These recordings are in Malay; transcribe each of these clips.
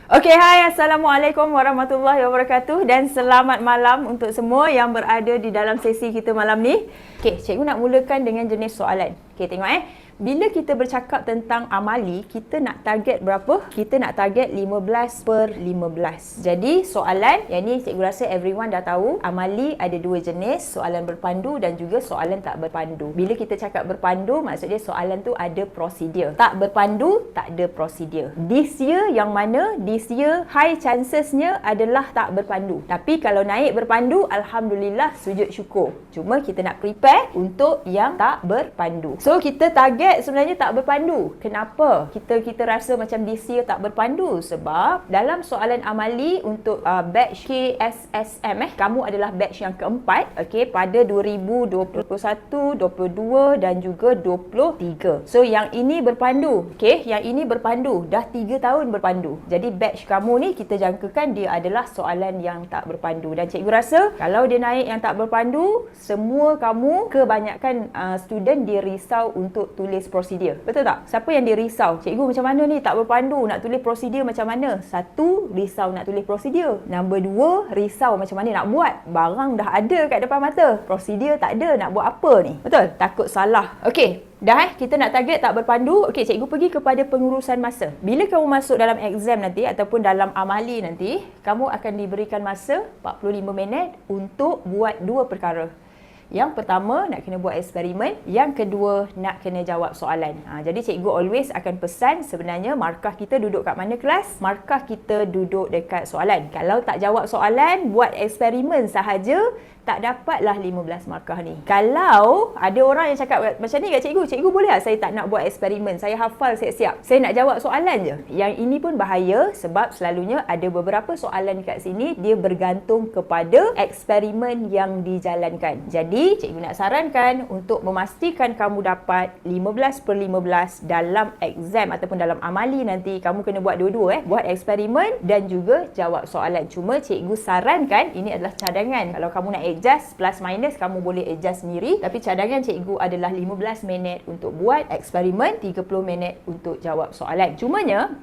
Okey, hai, Assalamualaikum warahmatullahi wabarakatuh dan selamat malam untuk semua yang berada di dalam sesi kita malam ni. Okey, cikgu nak mulakan dengan jenis soalan. Okey, tengok bila kita bercakap tentang amali, kita nak target berapa? Kita nak target 15/15. Jadi, soalan, yang ni cikgu rasa everyone dah tahu, amali ada dua jenis, soalan berpandu dan juga soalan tak berpandu. Bila kita cakap berpandu, maksudnya soalan tu ada prosedur. Tak berpandu, tak ada prosedur. This year yang mana? This year high chancesnya adalah tak berpandu. Tapi kalau naik berpandu, Alhamdulillah, sujud syukur. Cuma kita nak prepare untuk yang tak berpandu. So, kita target sebenarnya tak berpandu. Kenapa kita rasa macam this year tak berpandu? Sebab dalam soalan amali untuk batch KSSM kamu adalah batch yang keempat, okey, pada 2021, 22 dan juga 23. So yang ini berpandu, okey, yang ini berpandu, dah 3 tahun berpandu. Jadi batch kamu ni kita jangkakan dia adalah soalan yang tak berpandu. Dan cikgu rasa kalau dia naik yang tak berpandu, semua kamu kebanyakan student dia risau untuk tulis prosedur. Betul tak? Siapa yang dia risau? Cikgu macam mana ni? Tak berpandu. Nak tulis prosedur macam mana? Satu, risau nak tulis prosedur. Nombor dua, risau macam mana nak buat. Barang dah ada kat depan mata. Prosedur tak ada. Nak buat apa ni? Betul? Takut salah. Okey. Dah kita nak target tak berpandu. Okey, cikgu pergi kepada pengurusan masa. Bila kamu masuk dalam exam nanti ataupun dalam amali nanti, kamu akan diberikan masa 45 minit untuk buat dua perkara. Yang pertama, nak kena buat eksperimen. Yang kedua, nak kena jawab soalan. Jadi cikgu always akan pesan sebenarnya markah kita duduk kat mana kelas? Markah kita duduk dekat soalan. Kalau tak jawab soalan, buat eksperimen sahaja, tak dapatlah 15 markah ni. Kalau ada orang yang cakap macam ni kat cikgu, cikgu boleh tak saya tak nak buat eksperimen? Saya hafal siap-siap. Saya nak jawab soalan je. Yang ini pun bahaya sebab selalunya ada beberapa soalan kat sini dia bergantung kepada eksperimen yang dijalankan. Jadi, cikgu nak sarankan untuk memastikan kamu dapat 15/15 dalam exam ataupun dalam amali nanti, kamu kena buat dua-dua buat eksperimen dan juga jawab soalan. Cuma cikgu sarankan ini adalah cadangan. Kalau kamu nak adjust plus minus, kamu boleh adjust sendiri. Tapi cadangan cikgu adalah 15 minit untuk buat eksperimen, 30 minit untuk jawab soalan. Cumanya,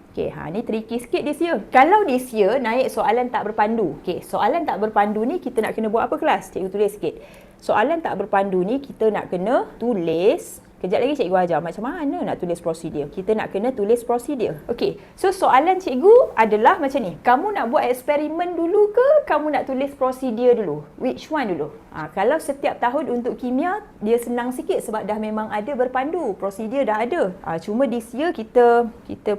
ni tricky sikit this year. Kalau this year naik soalan tak berpandu. Soalan tak berpandu ni kita nak kena buat apa kelas? Cikgu tulis sikit. Soalan tak berpandu ni kita nak kena tulis. Kejap lagi cikgu ajar macam mana nak tulis prosedur. Kita nak kena tulis prosedur. Okey, so soalan cikgu adalah macam ni. Kamu nak buat eksperimen dulu ke kamu nak tulis prosedur dulu? Which one dulu? Kalau setiap tahun untuk kimia, dia senang sikit sebab dah memang ada berpandu. Prosedur dah ada. Cuma this year kita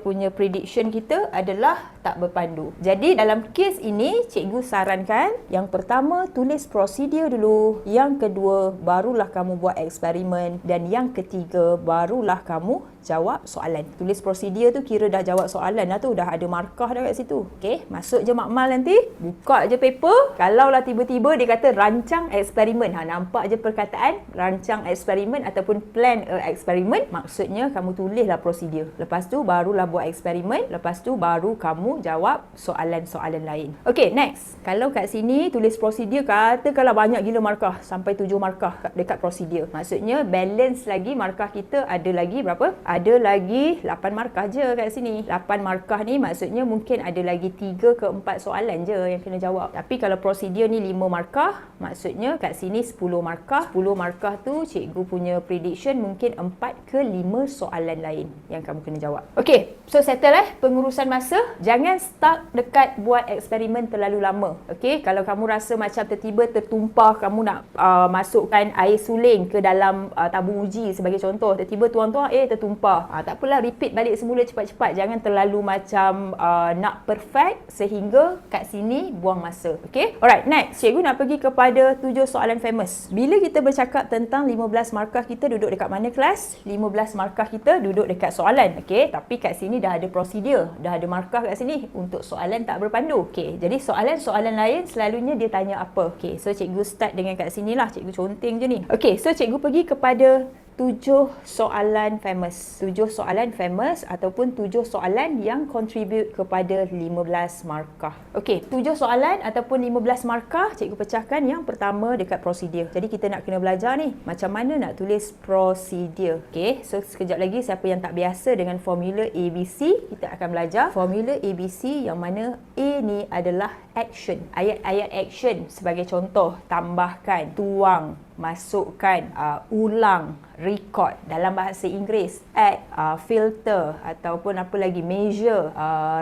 punya prediction kita adalah tak berpandu. Jadi dalam kes ini, cikgu sarankan yang pertama tulis prosedur dulu. Yang kedua, barulah kamu buat eksperimen. Dan yang ketiga, barulah kamu jawab soalan. Tulis prosedur tu kira dah jawab soalan dah tu. Dah ada markah dah kat situ. Okey, masuk je makmal nanti. Buka je paper. Kalau lah tiba-tiba dia kata rancang eksperimen. Nampak je perkataan rancang eksperimen ataupun plan a eksperimen. Maksudnya kamu tulislah prosedur. Lepas tu barulah buat eksperimen. Lepas tu baru kamu jawab soalan-soalan lain. Okey, next. Kalau kat sini tulis prosedur, katakanlah banyak gila markah. Sampai 7 markah dekat prosedur. Maksudnya balance lagi markah kita ada lagi berapa? Ada lagi 8 markah je kat sini. 8 markah ni maksudnya mungkin ada lagi 3 ke 4 soalan je yang kena jawab. Tapi kalau prosedur ni 5 markah, maksudnya kat sini 10 markah. 10 markah tu cikgu punya prediction mungkin 4 ke 5 soalan lain yang kamu kena jawab. Okey, so settle pengurusan masa. Jangan stuck dekat buat eksperimen terlalu lama. Okey, kalau kamu rasa macam tiba-tiba tertumpah, kamu nak masukkan air suling ke dalam tabung uji sebagai contoh, tiba-tiba tuan-tuan tertumpah. Tak apalah, repeat balik semula cepat-cepat. Jangan terlalu macam nak perfect sehingga kat sini buang masa. Okey? Alright, next. Cikgu nak pergi kepada 7 soalan famous. Bila kita bercakap tentang 15 markah kita duduk dekat mana kelas? 15 markah kita duduk dekat soalan. Okey, tapi kat sini dah ada prosedur. Dah ada markah kat sini untuk soalan tak berpandu. Okey, jadi soalan-soalan lain selalunya dia tanya apa? Okey, so cikgu start dengan kat sini lah. Cikgu conteng je ni. Okey, so cikgu pergi kepada 7 soalan famous. 7 soalan famous ataupun 7 soalan yang contribute kepada 15 markah. Okey, 7 soalan ataupun 15 markah cikgu pecahkan. Yang pertama dekat prosedur. Jadi kita nak kena belajar ni macam mana nak tulis prosedur. Okey, so sekejap lagi siapa yang tak biasa dengan formula ABC, kita akan belajar formula ABC yang mana A ni adalah action. Ayat-ayat action sebagai contoh, tambahkan, tuang, masukkan, ulang, record. Dalam bahasa Inggeris, add, filter ataupun apa lagi, measure,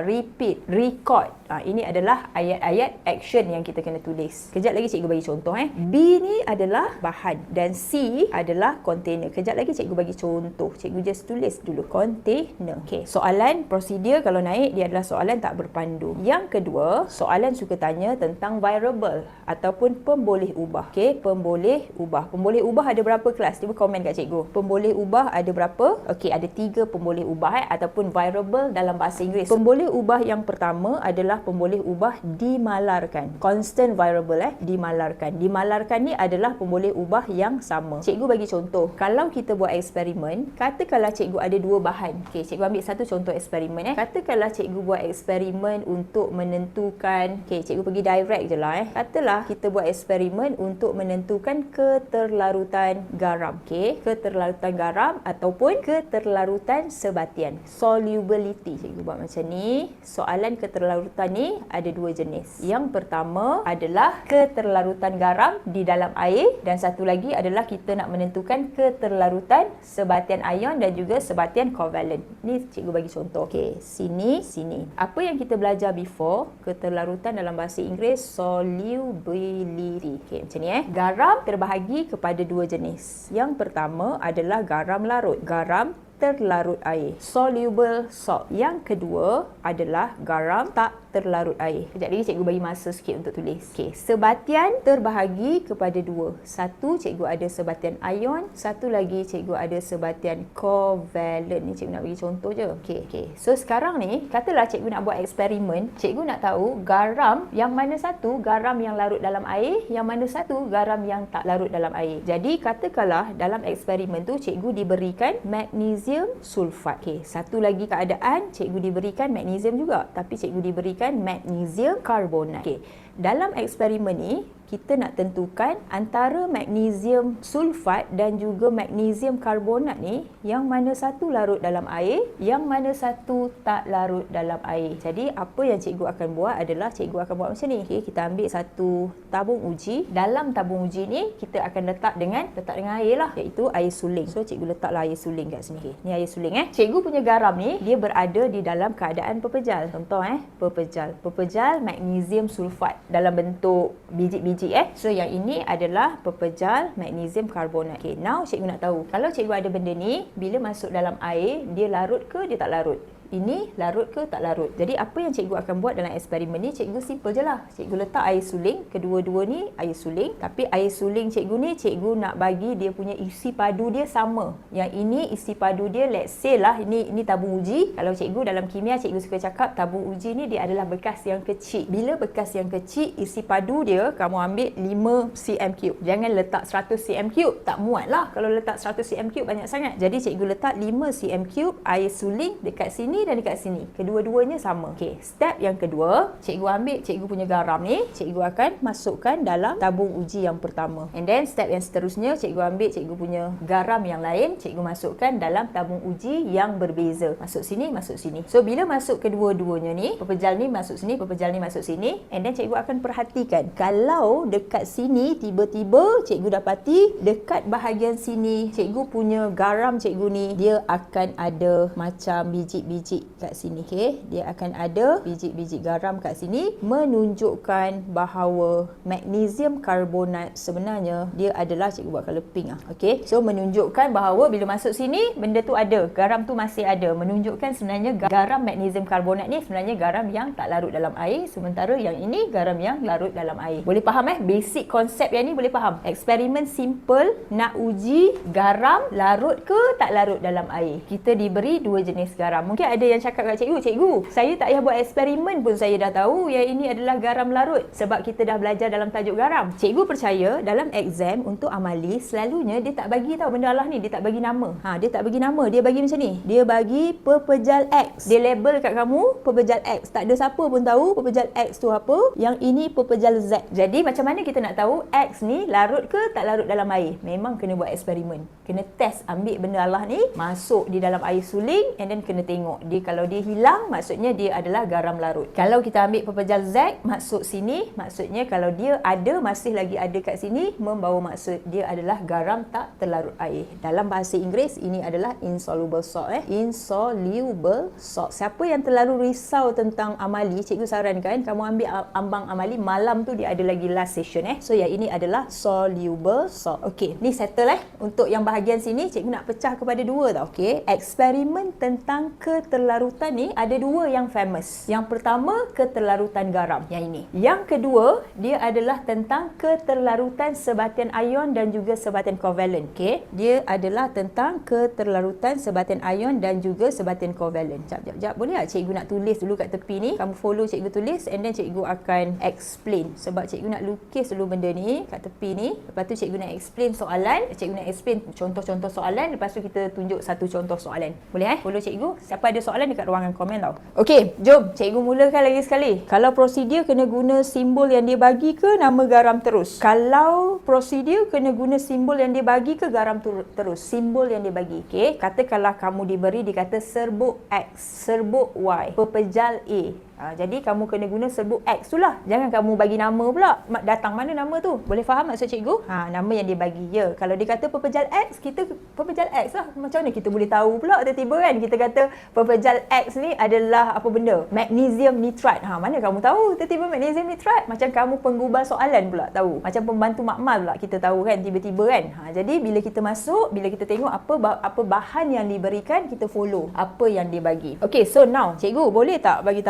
repeat, record. Ini adalah ayat-ayat action yang kita kena tulis. Kejap lagi cikgu bagi contoh. B ni adalah bahan dan C adalah container. Kejap lagi cikgu bagi contoh. Cikgu just tulis dulu container. Okay. Soalan prosedur kalau naik dia adalah soalan tak berpandu. Yang kedua, soalan suka tanya tentang variable ataupun pemboleh ubah. Okay, pemboleh ubah. Pemboleh ubah ada berapa kelas? Cuba komen kat cikgu. Pemboleh ubah ada berapa? Okey, ada 3 pemboleh ubah ataupun variable dalam bahasa Inggeris. Pemboleh ubah yang pertama adalah pemboleh ubah dimalarkan. Constant variable dimalarkan. Dimalarkan ni adalah pemboleh ubah yang sama. Cikgu bagi contoh. Kalau kita buat eksperimen, katakanlah cikgu ada 2 bahan. Okey, cikgu ambil satu contoh eksperimen Katakanlah cikgu buat eksperimen untuk menentukan, okey, cikgu pergi direct je lah Katalah kita buat eksperimen untuk menentukan keterlarutan garam. Okey, keterlarutan garam ataupun keterlarutan sebatian. Solubility. Cikgu buat macam ni. Soalan keterlarutan ni ada 2 jenis. Yang pertama adalah keterlarutan garam di dalam air dan satu lagi adalah kita nak menentukan keterlarutan sebatian ion dan juga sebatian kovalent. Ni cikgu bagi contoh. Okey, sini, sini. Apa yang kita belajar before, keterlarutan dalam bahasa Inggeris solubility. Okey, macam ni Garam terbahagi kepada 2 jenis. Yang pertama adalah garam larut. Garam terlarut air, soluble salt. Yang kedua adalah garam tak terlarut air. Kejap lagi cikgu bagi masa sikit untuk tulis. Okey, sebatian terbahagi kepada 2. Satu cikgu ada sebatian ion, satu lagi cikgu ada sebatian kovalent. Ni cikgu nak bagi contoh je. Okey. So sekarang ni, katalah cikgu nak buat eksperimen, cikgu nak tahu garam yang mana satu garam yang larut dalam air, yang mana satu garam yang tak larut dalam air. Jadi katakanlah dalam eksperimen tu cikgu diberikan magnesium sulfat. Okey, satu lagi keadaan cikgu diberikan magnesium juga, tapi cikgu diberikan magnesium karbonat. Okey, dalam eksperimen ni kita nak tentukan antara magnesium sulfat dan juga magnesium karbonat ni yang mana satu larut dalam air, yang mana satu tak larut dalam air. Jadi apa yang cikgu akan buat adalah cikgu akan buat macam ni. Okey, kita ambil satu tabung uji. Dalam tabung uji ni kita akan letak dengan air lah, iaitu air suling. So cikgu letaklah air suling kat sini. Okey, ni air suling Cikgu punya garam ni dia berada di dalam keadaan pepejal. Contoh pepejal. Pepejal magnesium sulfat dalam bentuk biji-biji So yang ini adalah pepejal magnesium karbonat. Okay, now cikgu nak tahu, kalau cikgu ada benda ni, bila masuk dalam air, dia larut ke dia tak larut? Ini larut ke tak larut? Jadi apa yang cikgu akan buat dalam eksperimen ni, cikgu simple je lah. Cikgu letak air suling, kedua-dua ni air suling. Tapi air suling cikgu ni, cikgu nak bagi dia punya isi padu dia sama. Yang ini isi padu dia, let's say lah, ini tabung uji. Kalau cikgu dalam kimia, cikgu suka cakap tabung uji ni dia adalah bekas yang kecil. Bila bekas yang kecil, isi padu dia kamu ambil 5 cm3. Jangan letak 100 cm3, tak muat lah kalau letak 100 cm3 banyak sangat. Jadi cikgu letak 5 cm3 air suling dekat sini dan dekat sini. Kedua-duanya sama. Okey, step yang kedua, cikgu ambil cikgu punya garam ni, cikgu akan masukkan dalam tabung uji yang pertama. And then step yang seterusnya, cikgu ambil cikgu punya garam yang lain, cikgu masukkan dalam tabung uji yang berbeza. Masuk sini, masuk sini. So bila masuk kedua-duanya ni, pepejal ni masuk sini, pepejal ni masuk sini, and then cikgu akan perhatikan, kalau dekat sini tiba-tiba cikgu dapati dekat bahagian sini cikgu punya garam cikgu ni, dia akan ada macam biji-biji kat sini. Okey, dia akan ada biji-biji garam kat sini, menunjukkan bahawa magnesium karbonat sebenarnya dia adalah, cikgu buat colour pink Okey, so menunjukkan bahawa bila masuk sini benda tu ada, garam tu masih ada, menunjukkan sebenarnya garam magnesium karbonat ni sebenarnya garam yang tak larut dalam air, sementara yang ini garam yang larut dalam air. Boleh faham basic konsep yang ni boleh faham? Eksperimen simple nak uji garam larut ke tak larut dalam air. Kita diberi 2 jenis garam. Mungkin ada ada yang cakap kat cikgu, saya tak payah buat eksperimen pun saya dah tahu yang ini adalah garam larut sebab kita dah belajar dalam tajuk garam. Cikgu percaya dalam exam untuk amali selalunya dia tak bagi tahu benda Allah ni, dia tak bagi nama. Dia tak bagi nama, dia bagi macam ni. Dia bagi pepejal X. Dia label kat kamu pepejal X. Tak ada siapa pun tahu pepejal X tu apa. Yang ini pepejal Z. Jadi macam mana kita nak tahu X ni larut ke tak larut dalam air? Memang kena buat eksperimen. Kena test ambil benda Allah ni, masuk di dalam air suling and then kena tengok. Dia kalau dia hilang, maksudnya dia adalah garam larut. Kalau kita ambil pepejal Z, masuk sini, maksudnya kalau dia ada, masih lagi ada kat sini, membawa maksud dia adalah garam tak terlarut air. Dalam bahasa Inggeris, ini adalah insoluble salt. Insoluble salt. Siapa yang terlalu risau tentang amali, cikgu sarankan kamu ambil ambang amali, malam tu dia ada lagi last session. So yang ini adalah soluble salt. Okey, ni settle Untuk yang bahagian sini, cikgu nak pecah kepada dua tau. Okey, eksperimen tentang keterlarutan ni ada dua yang famous. Yang pertama, keterlarutan garam. Yang ini. Yang kedua, dia adalah tentang keterlarutan sebatian ion dan juga sebatian kovalen. Okey, dia adalah tentang keterlarutan sebatian ion dan juga sebatian kovalen. Jap. Boleh tak cikgu nak tulis dulu kat tepi ni? Kamu follow cikgu tulis and then cikgu akan explain. Sebab cikgu nak lukis dulu benda ni kat tepi ni. Lepas tu cikgu nak explain soalan. Cikgu nak explain contoh-contoh soalan. Lepas tu kita tunjuk satu contoh soalan. Boleh Follow cikgu. Siapa ada soalan dekat ruangan komen tau. Okey, jom cikgu mulakan lagi sekali. Kalau prosedur kena guna simbol yang dia bagi ke nama garam terus? Kalau prosedur kena guna simbol yang dia bagi ke garam terus? Simbol yang dia bagi. Okey, katakanlah kamu diberi dikata serbuk X, serbuk Y, pepejal A. Jadi kamu kena guna serbuk X tu lah. Jangan kamu bagi nama pula. Datang mana nama tu? Boleh faham maksud cikgu? Nama yang dia bagi. Ya, kalau dia kata pepejal X, kita pepejal X lah. Macam mana kita boleh tahu pula tiba-tiba kan? Kita kata pepejal X ni adalah apa benda? Magnesium nitrat. Mana kamu tahu tiba-tiba magnesium nitrat? Macam kamu penggubal soalan pula tahu. Macam pembantu makmal pula kita tahu kan tiba-tiba kan? Jadi bila kita masuk, bila kita tengok apa bahan yang diberikan, kita follow apa yang dia bagi. Okay, so now cikgu boleh tak bagi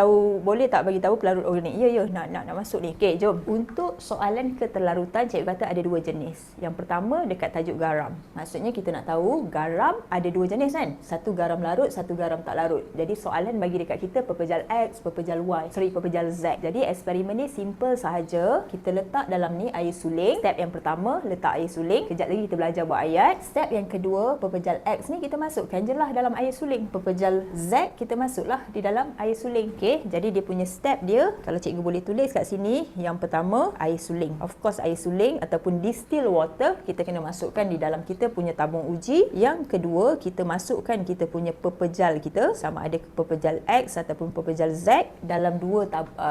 tahu pelarut organik? Ya, nak masuk ni. Okey, jom. Untuk soalan keterlarutan, cikgu kata ada dua jenis. Yang pertama dekat tajuk garam. Maksudnya kita nak tahu garam ada dua jenis kan? Satu garam larut, satu garam tak larut. Jadi soalan bagi dekat kita pepejal X, pepejal Z. Jadi eksperimen ni simple sahaja. Kita letak dalam ni air suling. Step yang pertama, letak air suling. Kejap lagi kita belajar buat ayat. Step yang kedua, pepejal X ni kita masukkan je lah dalam air suling. Pepejal Z kita masuklah di dalam air suling. Okey, jadi dia punya step dia, kalau cikgu boleh tulis kat sini, yang pertama air suling. Of course air suling ataupun distilled water kita kena masukkan di dalam kita punya tabung uji. Yang kedua, kita masukkan kita punya pepejal kita, sama ada pepejal X ataupun pepejal Z dalam dua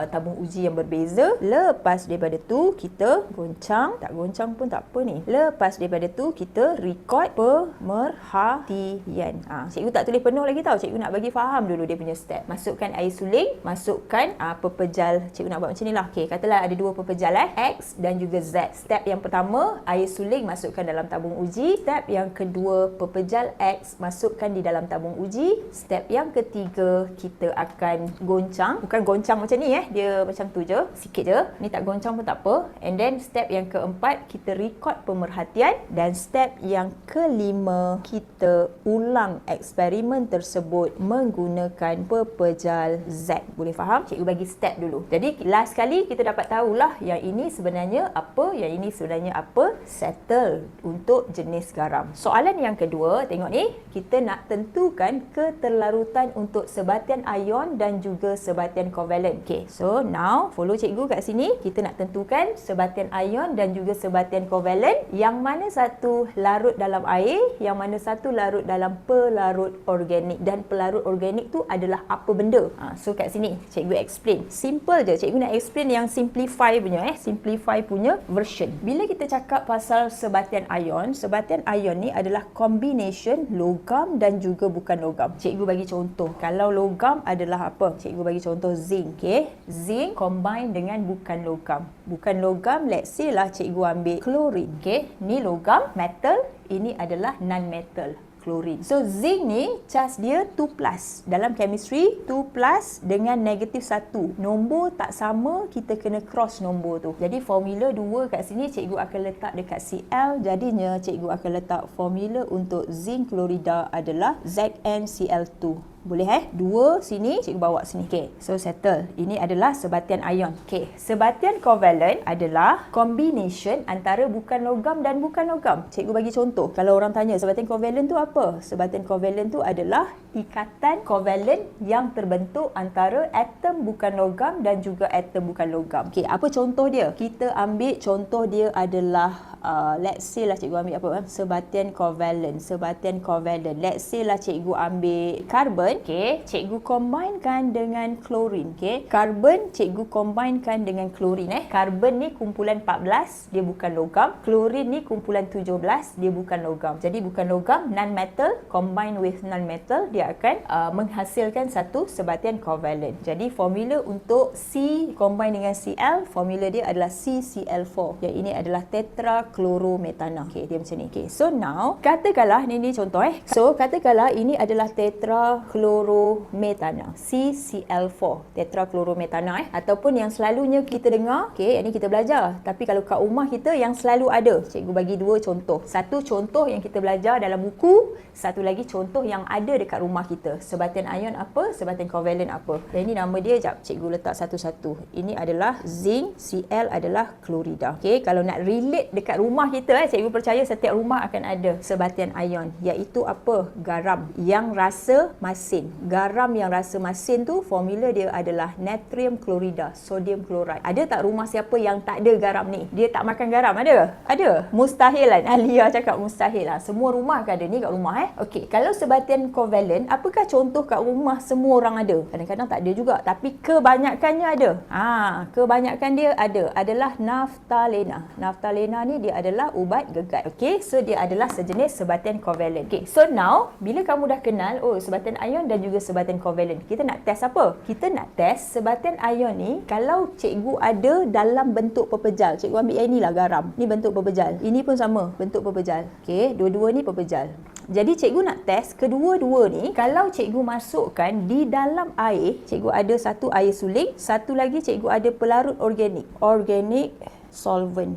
tabung uji yang berbeza. Lepas daripada tu kita goncang, tak goncang pun tak apa ni. Lepas daripada tu kita record pemerhatian. Cikgu tak tulis penuh lagi tau, cikgu nak bagi faham dulu dia punya step. Masukkan air suling, masukkan pepejal. Cikgu nak buat macam ni lah. Okey, katalah ada dua pepejal X dan juga Z. Step yang pertama, air suling masukkan dalam tabung uji. Step yang kedua, pepejal X masukkan di dalam tabung uji. Step yang ketiga, kita akan goncang. Bukan goncang macam ni dia macam tu je, sikit je. Ni tak goncang pun tak apa. And then step yang keempat, kita record pemerhatian. Dan step yang kelima, kita ulang eksperimen tersebut menggunakan pepejal Z. Boleh faham? Cikgu bagi step dulu. Jadi last kali kita dapat tahulah yang ini sebenarnya apa, yang ini sebenarnya apa. Settle untuk jenis garam. Soalan yang kedua, tengok ni, kita nak tentukan keterlarutan untuk sebatian ion dan juga sebatian kovalen. Okay, so now follow cikgu kat sini. Kita nak tentukan sebatian ion dan juga sebatian kovalen. Yang mana satu larut dalam air, yang mana satu larut dalam pelarut organik. Dan pelarut organik tu adalah apa benda? So kat sini cikgu explain. Simple je. Cikgu nak explain yang simplify punya simplify punya version. Bila kita cakap pasal sebatian ion ni adalah combination logam dan juga bukan logam. Cikgu bagi contoh. Kalau logam adalah apa? Cikgu bagi contoh zinc. Okay? Zinc combine dengan bukan logam. Bukan logam, let's say lah cikgu ambil chlorine. Okay? Ni logam, metal. Ini adalah non-metal. Klorin. So zinc ni charge dia 2+. Dalam chemistry 2+ dengan negatif 1. Nombor tak sama, kita kena cross nombor tu. Jadi formula 2 kat sini cikgu akan letak dekat Cl. Jadinya cikgu akan letak formula untuk zinc klorida adalah ZnCl2. Boleh 2 sini, cikgu bawa sini. Okey, so settle. Ini adalah sebatian ion. Okey, sebatian covalent adalah combination antara bukan logam dan bukan logam. Cikgu bagi contoh. Kalau orang tanya sebatian covalent tu apa? Sebatian covalent tu adalah ikatan covalent yang terbentuk antara atom bukan logam dan juga atom bukan logam. Okey, apa contoh dia? Kita ambil contoh dia adalah let's say lah cikgu ambil apa? Sebatian covalent. Sebatian covalent. Let's say lah cikgu ambil carbon. Okey, cikgu combinekan dengan klorin. Okey, carbon cikgu combinekan dengan klorin. Carbon ni kumpulan 14, dia bukan logam. Klorin ni kumpulan 17, dia bukan logam. Jadi bukan logam, non-metal combine with non-metal, dia akan menghasilkan satu sebatian covalent. Jadi formula untuk C combine dengan Cl, formula dia adalah CCl4. Yang ini adalah tetrachlorometana. Okey, dia macam ni. Okey, so now katakanlah ni contoh So katakanlah ini adalah tetrachlorometana, CCl4, tetrachlorometana ataupun yang selalunya kita dengar. Okey, ini kita belajar. Tapi kalau kat rumah kita yang selalu ada, cikgu bagi 2 contoh. Satu contoh yang kita belajar dalam buku, satu lagi contoh yang ada dekat rumah kita. Sebatian ion apa, sebatian covalent apa. Dan ini nama dia, jap cikgu letak satu-satu. Ini adalah zinc, Cl adalah klorida. Okey, kalau nak relate dekat rumah kita, cikgu percaya setiap rumah akan ada sebatian ion, iaitu apa? Garam yang rasa masin. Garam yang rasa masin tu formula dia adalah natrium klorida, sodium chloride. Ada tak rumah siapa yang tak ada garam ni? Dia tak makan garam? Ada? Ada? Mustahil kan? Alia cakap mustahil lah. Semua rumah akan ada ni kat rumah Okey, kalau sebatian covalent, apakah contoh kat rumah semua orang ada? Kadang-kadang tak ada juga, tapi kebanyakannya ada. Kebanyakan dia ada adalah naftalena. Naftalena ni dia adalah ubat gegat. Okey, so dia adalah sejenis sebatian covalent. Okey, so now bila kamu dah kenal sebatian ion dan juga sebatian covalent, kita nak test apa? Kita nak test sebatian ion ni kalau cikgu ada dalam bentuk pepejal. Cikgu ambil yang inilah garam. Ni bentuk pepejal. Ini pun sama, bentuk pepejal. Okey, dua-dua ni pepejal. Jadi cikgu nak test kedua-dua ni, kalau cikgu masukkan di dalam air, cikgu ada satu air suling, satu lagi cikgu ada pelarut organik. Organic solvent.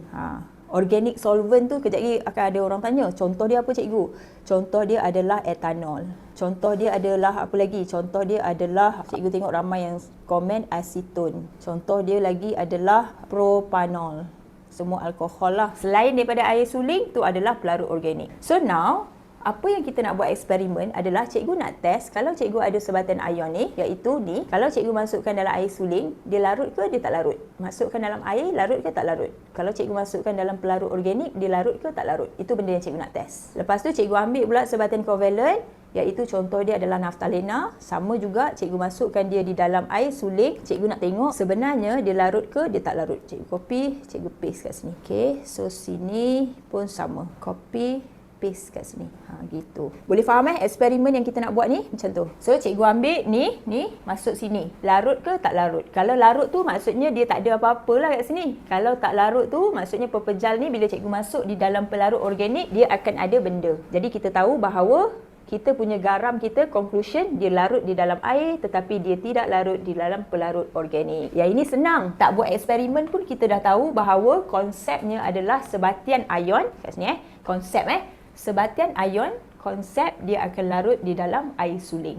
Organic solvent tu kejap lagi akan ada orang tanya, contoh dia apa cikgu? Contoh dia adalah etanol. Contoh dia adalah apa lagi? Contoh dia adalah, cikgu tengok ramai yang komen, aseton. Contoh dia lagi adalah propanol. Semua alkohol lah. Selain daripada air suling, tu adalah pelarut organik. So now, apa yang kita nak buat eksperimen adalah cikgu nak test kalau cikgu ada sebatian ion ni, iaitu ni, kalau cikgu masukkan dalam air suling, dia larut ke dia tak larut? Masukkan dalam air, larut ke tak larut? Kalau cikgu masukkan dalam pelarut organik, dia larut ke tak larut? Itu benda yang cikgu nak test. Lepas tu cikgu ambil pula sebatian covalent, iaitu contoh dia adalah naftalena. Sama juga cikgu masukkan dia di dalam air suling. Cikgu nak tengok sebenarnya dia larut ke dia tak larut. Cikgu copy, cikgu paste kat sini. Okey, so sini pun sama. Copy, paste kat sini. Gitu. Boleh faham eksperimen yang kita nak buat ni? Macam tu. So cikgu ambil ni masuk sini. Larut ke tak larut? Kalau larut tu maksudnya dia tak ada apa-apa lah kat sini. Kalau tak larut tu maksudnya pepejal ni bila cikgu masuk di dalam pelarut organik, dia akan ada benda. Jadi kita tahu bahawa kita punya garam kita, conclusion, dia larut di dalam air tetapi dia tidak larut di dalam pelarut organik. Yang ini senang. Tak buat eksperimen pun kita dah tahu bahawa konsepnya adalah sebatian ion. Kat sini konsep sebatian ion, konsep dia akan larut di dalam air suling.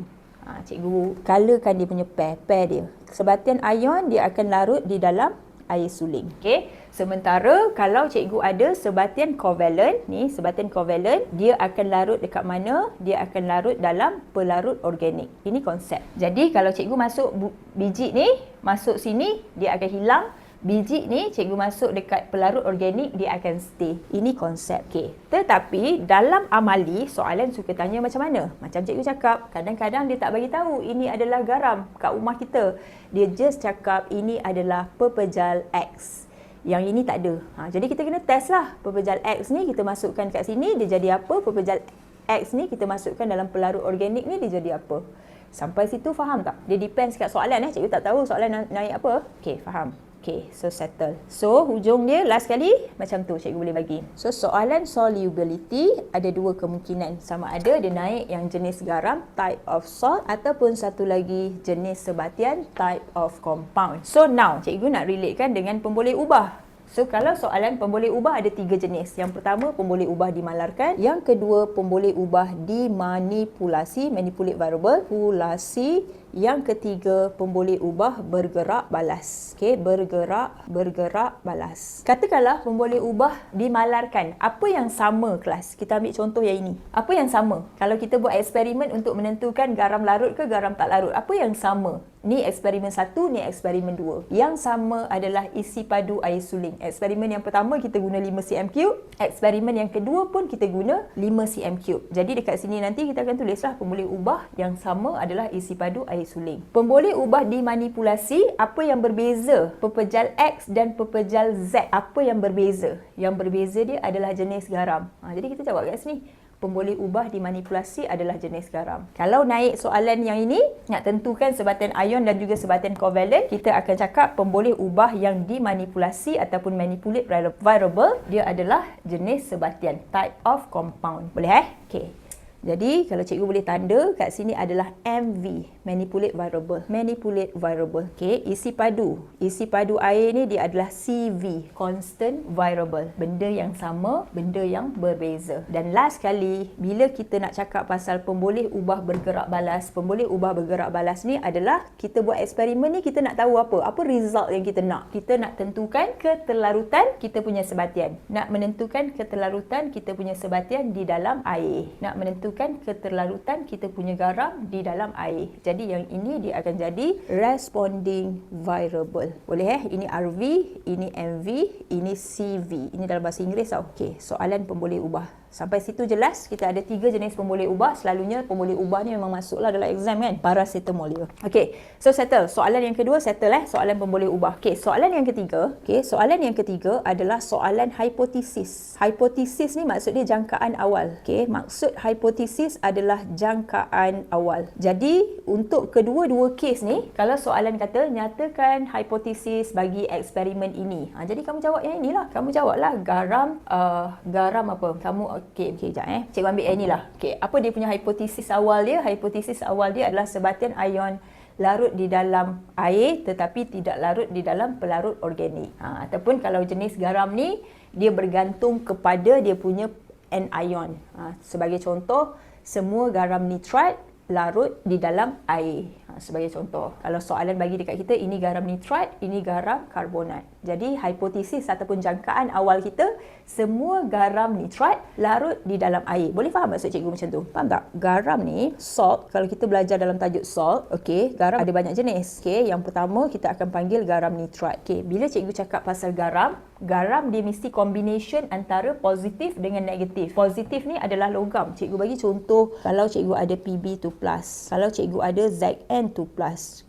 Cikgu colourkan dia punya pair dia. Sebatian ion dia akan larut di dalam air suling. Okey. Sementara kalau cikgu ada sebatian covalent, ni sebatian covalent, dia akan larut dekat mana? Dia akan larut dalam pelarut organik. Ini konsep. Jadi kalau cikgu masuk biji ni, masuk sini, dia akan hilang. Biji ni cikgu masuk dekat pelarut organik, dia akan stay. Ini konsep. Okay. Tetapi dalam amali, soalan suka tanya macam mana? Macam cikgu cakap, kadang-kadang dia tak bagi tahu ini adalah garam kat rumah kita. Dia just cakap ini adalah pepejal X. Yang ini tak ada. Jadi kita kena test lah. Pepejal X ni kita masukkan kat sini, dia jadi apa? Pepejal X ni kita masukkan dalam pelarut organik ni, dia jadi apa? Sampai situ faham tak? Dia depends kat soalan. Cikgu tak tahu soalan naik apa. Okay, faham. Okay, so settle. So, hujung dia last kali macam tu cikgu boleh bagi. So, soalan solubility ada dua kemungkinan. Sama ada dia naik yang jenis garam, type of salt, ataupun satu lagi jenis sebatian, type of compound. So, now cikgu nak relatekan dengan pemboleh ubah. So kalau soalan pemboleh ubah ada 3 jenis. Yang pertama pemboleh ubah dimalarkan, yang kedua pemboleh ubah dimanipulasi, manipulate variable, manipulasi, yang ketiga pemboleh ubah bergerak balas. Okey, bergerak balas. Katakanlah pemboleh ubah dimalarkan. Apa yang sama kelas? Kita ambil contoh yang ini. Apa yang sama? Kalau kita buat eksperimen untuk menentukan garam larut ke garam tak larut, apa yang sama? Ni eksperimen 1, ni eksperimen 2. Yang sama adalah isi padu air suling. Eksperimen yang pertama kita guna 5 cm3, eksperimen yang kedua pun kita guna 5 cm3. Jadi dekat sini nanti kita akan tulislah pemboleh ubah yang sama adalah isi padu air suling. Pemboleh ubah dimanipulasi, apa yang berbeza pepejal X dan pepejal Z? Apa yang berbeza? Yang berbeza dia adalah jenis garam. Jadi kita jawab kat sini. Pemboleh ubah dimanipulasi adalah jenis garam. Kalau naik soalan yang ini, nak tentukan sebatian ion dan juga sebatian kovalen, kita akan cakap pemboleh ubah yang dimanipulasi ataupun manipulate variable, dia adalah jenis sebatian, type of compound. Boleh Okey. Jadi kalau cikgu boleh tanda kat sini adalah MV, manipulate variable. Manipulate variable. Okey, isi padu air ni dia adalah CV, constant variable. Benda yang sama, benda yang berbeza. Dan last kali, bila kita nak cakap pasal pemboleh ubah bergerak balas, pemboleh ubah bergerak balas ni adalah kita buat eksperimen ni, kita nak tahu apa? Apa result yang kita nak? Kita nak tentukan keterlarutan kita punya sebatian. Nak menentukan keterlarutan kita punya sebatian di dalam air. Nak menentukan keterlarutan kita punya garam di dalam air. Jadi yang ini dia akan jadi responding variable. Boleh Ini RV, ini MV, ini CV. Ini dalam bahasa Inggeris tau. Okey, soalan pemboleh ubah. Sampai situ jelas, kita ada 3 jenis pemboleh ubah. Selalunya pemboleh ubah ni memang masuklah dalam exam kan. Paracetamol dia. Okey, so settle. Soalan yang kedua settle soalan pemboleh ubah. Okey, soalan yang ketiga. Okey, soalan yang ketiga adalah soalan hipotesis. Hipotesis ni maksud dia jangkaan awal. Okey, maksud hipotesis adalah jangkaan awal. Jadi, untuk kedua-dua kes ni, kalau soalan kata nyatakan hipotesis bagi eksperimen ini. Jadi kamu jawab yang inilah. Kamu jawablah garam apa? Okey, sekejap Cikgu ambil yang inilah. Okey, apa dia punya hipotesis awal dia? Hipotesis awal dia adalah sebatian ion larut di dalam air tetapi tidak larut di dalam pelarut organik. Ataupun kalau jenis garam ni, dia bergantung kepada dia punya anion. Sebagai contoh, semua garam nitrat larut di dalam air. Sebagai contoh, kalau soalan bagi dekat kita, ini garam nitrat, ini garam karbonat. Jadi, hipotesis ataupun jangkaan awal kita, semua garam nitrat larut di dalam air. Boleh faham maksud cikgu macam tu? Faham tak? Garam ni, salt, kalau kita belajar dalam tajuk salt, okey, garam ada banyak jenis. Okey, yang pertama kita akan panggil garam nitrat. Okey, bila cikgu cakap pasal garam dia mesti combination antara positif dengan negatif. Positif ni adalah logam. Cikgu bagi contoh, kalau cikgu ada Pb2+, kalau cikgu ada Zn2+,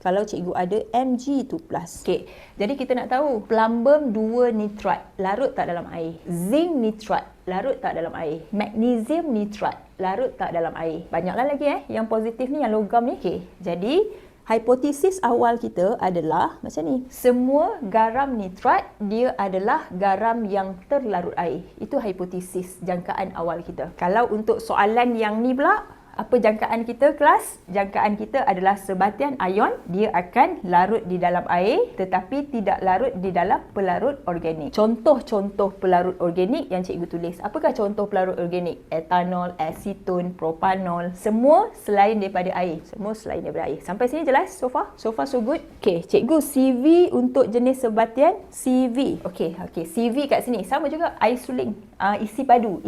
kalau cikgu ada Mg2+. Okey, jadi kita nak tahu plumbum 2 nitrat larut tak dalam air? Zinc nitrat larut tak dalam air? Magnesium nitrat larut tak dalam air? Banyaklah lagi yang positif ni, yang logam ni. Okey, jadi hipotesis awal kita adalah macam ni. Semua garam nitrat dia adalah garam yang terlarut air. Itu hipotesis jangkaan awal kita. Kalau untuk soalan yang ni pula, apa jangkaan kita kelas? Jangkaan kita adalah sebatian ion dia akan larut di dalam air tetapi tidak larut di dalam pelarut organik. Contoh-contoh pelarut organik yang cikgu tulis. Apakah contoh pelarut organik? Etanol, aseton, propanol, semua selain daripada air. Semua selain daripada air. Sampai sini jelas so far? So far so good? Okey, cikgu CV untuk jenis sebatian CV. Okey, CV kat sini sama juga air suling. Isi padu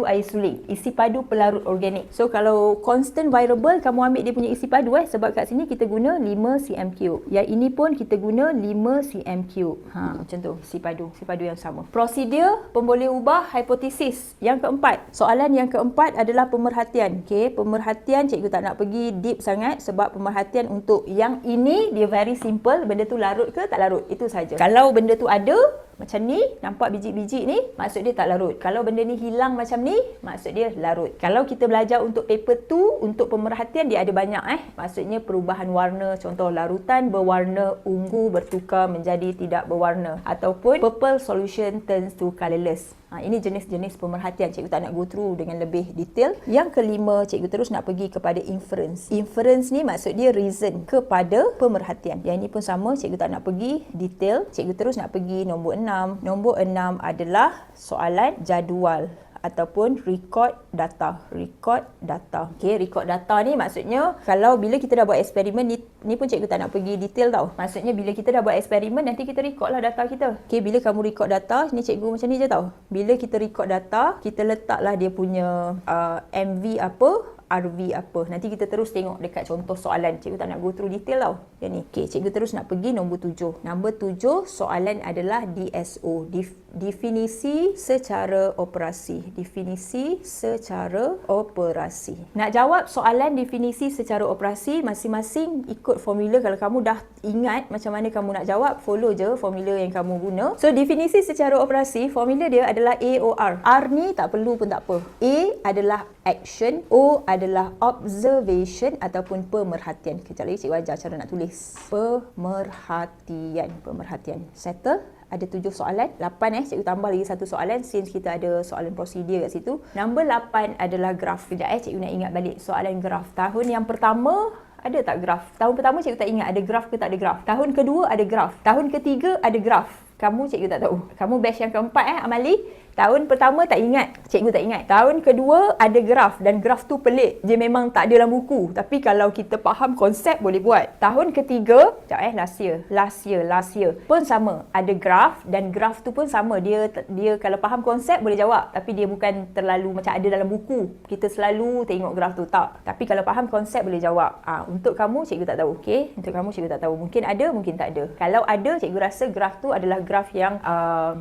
air suling, isi padu pelarut organik. So kalau constant variable, kamu ambil dia punya isi padu sebab kat sini kita guna 5 cm3. Yang ini pun kita guna 5 cm3. Macam tu, isi padu yang sama. Prosedur pemboleh ubah hipotesis. Yang keempat, soalan yang keempat adalah pemerhatian. Okey, pemerhatian cikgu tak nak pergi deep sangat sebab pemerhatian untuk yang ini dia very simple, benda tu larut ke tak larut, itu saja. Kalau benda tu ada macam ni, nampak biji-biji ni, maksud dia tak larut. Kalau benda ni hilang macam ni, maksud dia larut. Kalau kita belajar untuk paper 2, untuk pemerhatian dia ada banyak Maksudnya perubahan warna, contoh larutan berwarna ungu bertukar menjadi tidak berwarna. Ataupun purple solution turns to colourless. Ini jenis-jenis pemerhatian. Cikgu tak nak go through dengan lebih detail. Yang kelima, cikgu terus nak pergi kepada inference. Inference ni maksud dia reason kepada pemerhatian. Yang ini pun sama, cikgu tak nak pergi detail. Cikgu terus nak pergi nombor 6. 6. Nombor 6 adalah soalan jadual ataupun record data. Record data. Okey, record data ni maksudnya kalau bila kita dah buat eksperimen ni pun cikgu tak nak pergi detail tau. Maksudnya bila kita dah buat eksperimen nanti kita record lah data kita. Okey, bila kamu record data, ni cikgu macam ni je tau. Bila kita record data, kita letaklah dia punya MV apa, RV apa. Nanti kita terus tengok dekat contoh soalan. Cikgu tak nak go through detail tau. Yang ni. Okey, cikgu terus nak pergi nombor 7. Nombor 7 soalan adalah DSO. Definisi secara operasi. Definisi secara operasi. Nak jawab soalan definisi secara operasi, masing-masing ikut formula. Kalau kamu dah ingat macam mana kamu nak jawab, follow je formula yang kamu guna. So, definisi secara operasi, formula dia adalah A O R. R ni tak perlu pun tak apa. A adalah action, O adalah observation ataupun pemerhatian. Kejap lagi cikgu ajar cara nak tulis. Pemerhatian. Settle? Ada 7 soalan. 8 cikgu tambah lagi satu soalan since kita ada soalan prosedur kat situ. Nombor 8 adalah graf. Kejap cikgu nak ingat balik soalan graf. Tahun yang pertama ada tak graf? Tahun pertama cikgu tak ingat ada graf ke tak ada graf. Tahun kedua ada graf. Tahun ketiga ada graf. Kamu cikgu tak tahu. Kamu batch yang keempat Amali. Tahun pertama tak ingat, cikgu tak ingat. Tahun kedua ada graf dan graf tu pelik. Dia memang tak ada dalam buku. Tapi kalau kita faham konsep boleh buat. Tahun ketiga, last year pun sama. Ada graf dan graf tu pun sama. Dia kalau faham konsep boleh jawab. Tapi dia bukan terlalu macam ada dalam buku. Kita selalu tengok graf tu tak. Tapi kalau faham konsep boleh jawab. Untuk kamu cikgu tak tahu. Okey, untuk kamu cikgu tak tahu. Mungkin ada, mungkin tak ada. Kalau ada, cikgu rasa graf tu adalah graf yang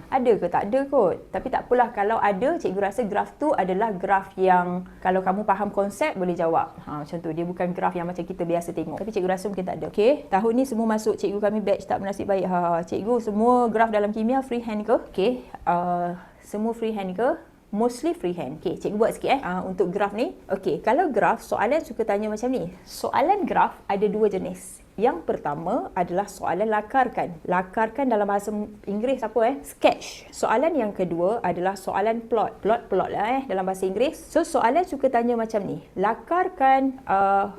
ada ke tak ada kot. Tapi tak apalah, kalau ada, cikgu rasa graf tu adalah graf yang kalau kamu faham konsep boleh jawab. Macam tu, dia bukan graf yang macam kita biasa tengok. Tapi cikgu rasa mungkin tak ada. Okey, tahun ni semua masuk cikgu kami batch tak bernasib baik. Cikgu semua graf dalam kimia freehand ke? Okey, semua freehand ke? Mostly freehand. Okey, cikgu buat sikit untuk graf ni. Okey, kalau graf, soalan suka tanya macam ni. Soalan graf ada 2 jenis. Yang pertama adalah soalan lakarkan. Lakarkan dalam bahasa Inggeris apa sketch. Soalan yang kedua adalah soalan plot. Plot lah dalam bahasa Inggeris. So soalan suka tanya macam ni. Lakarkan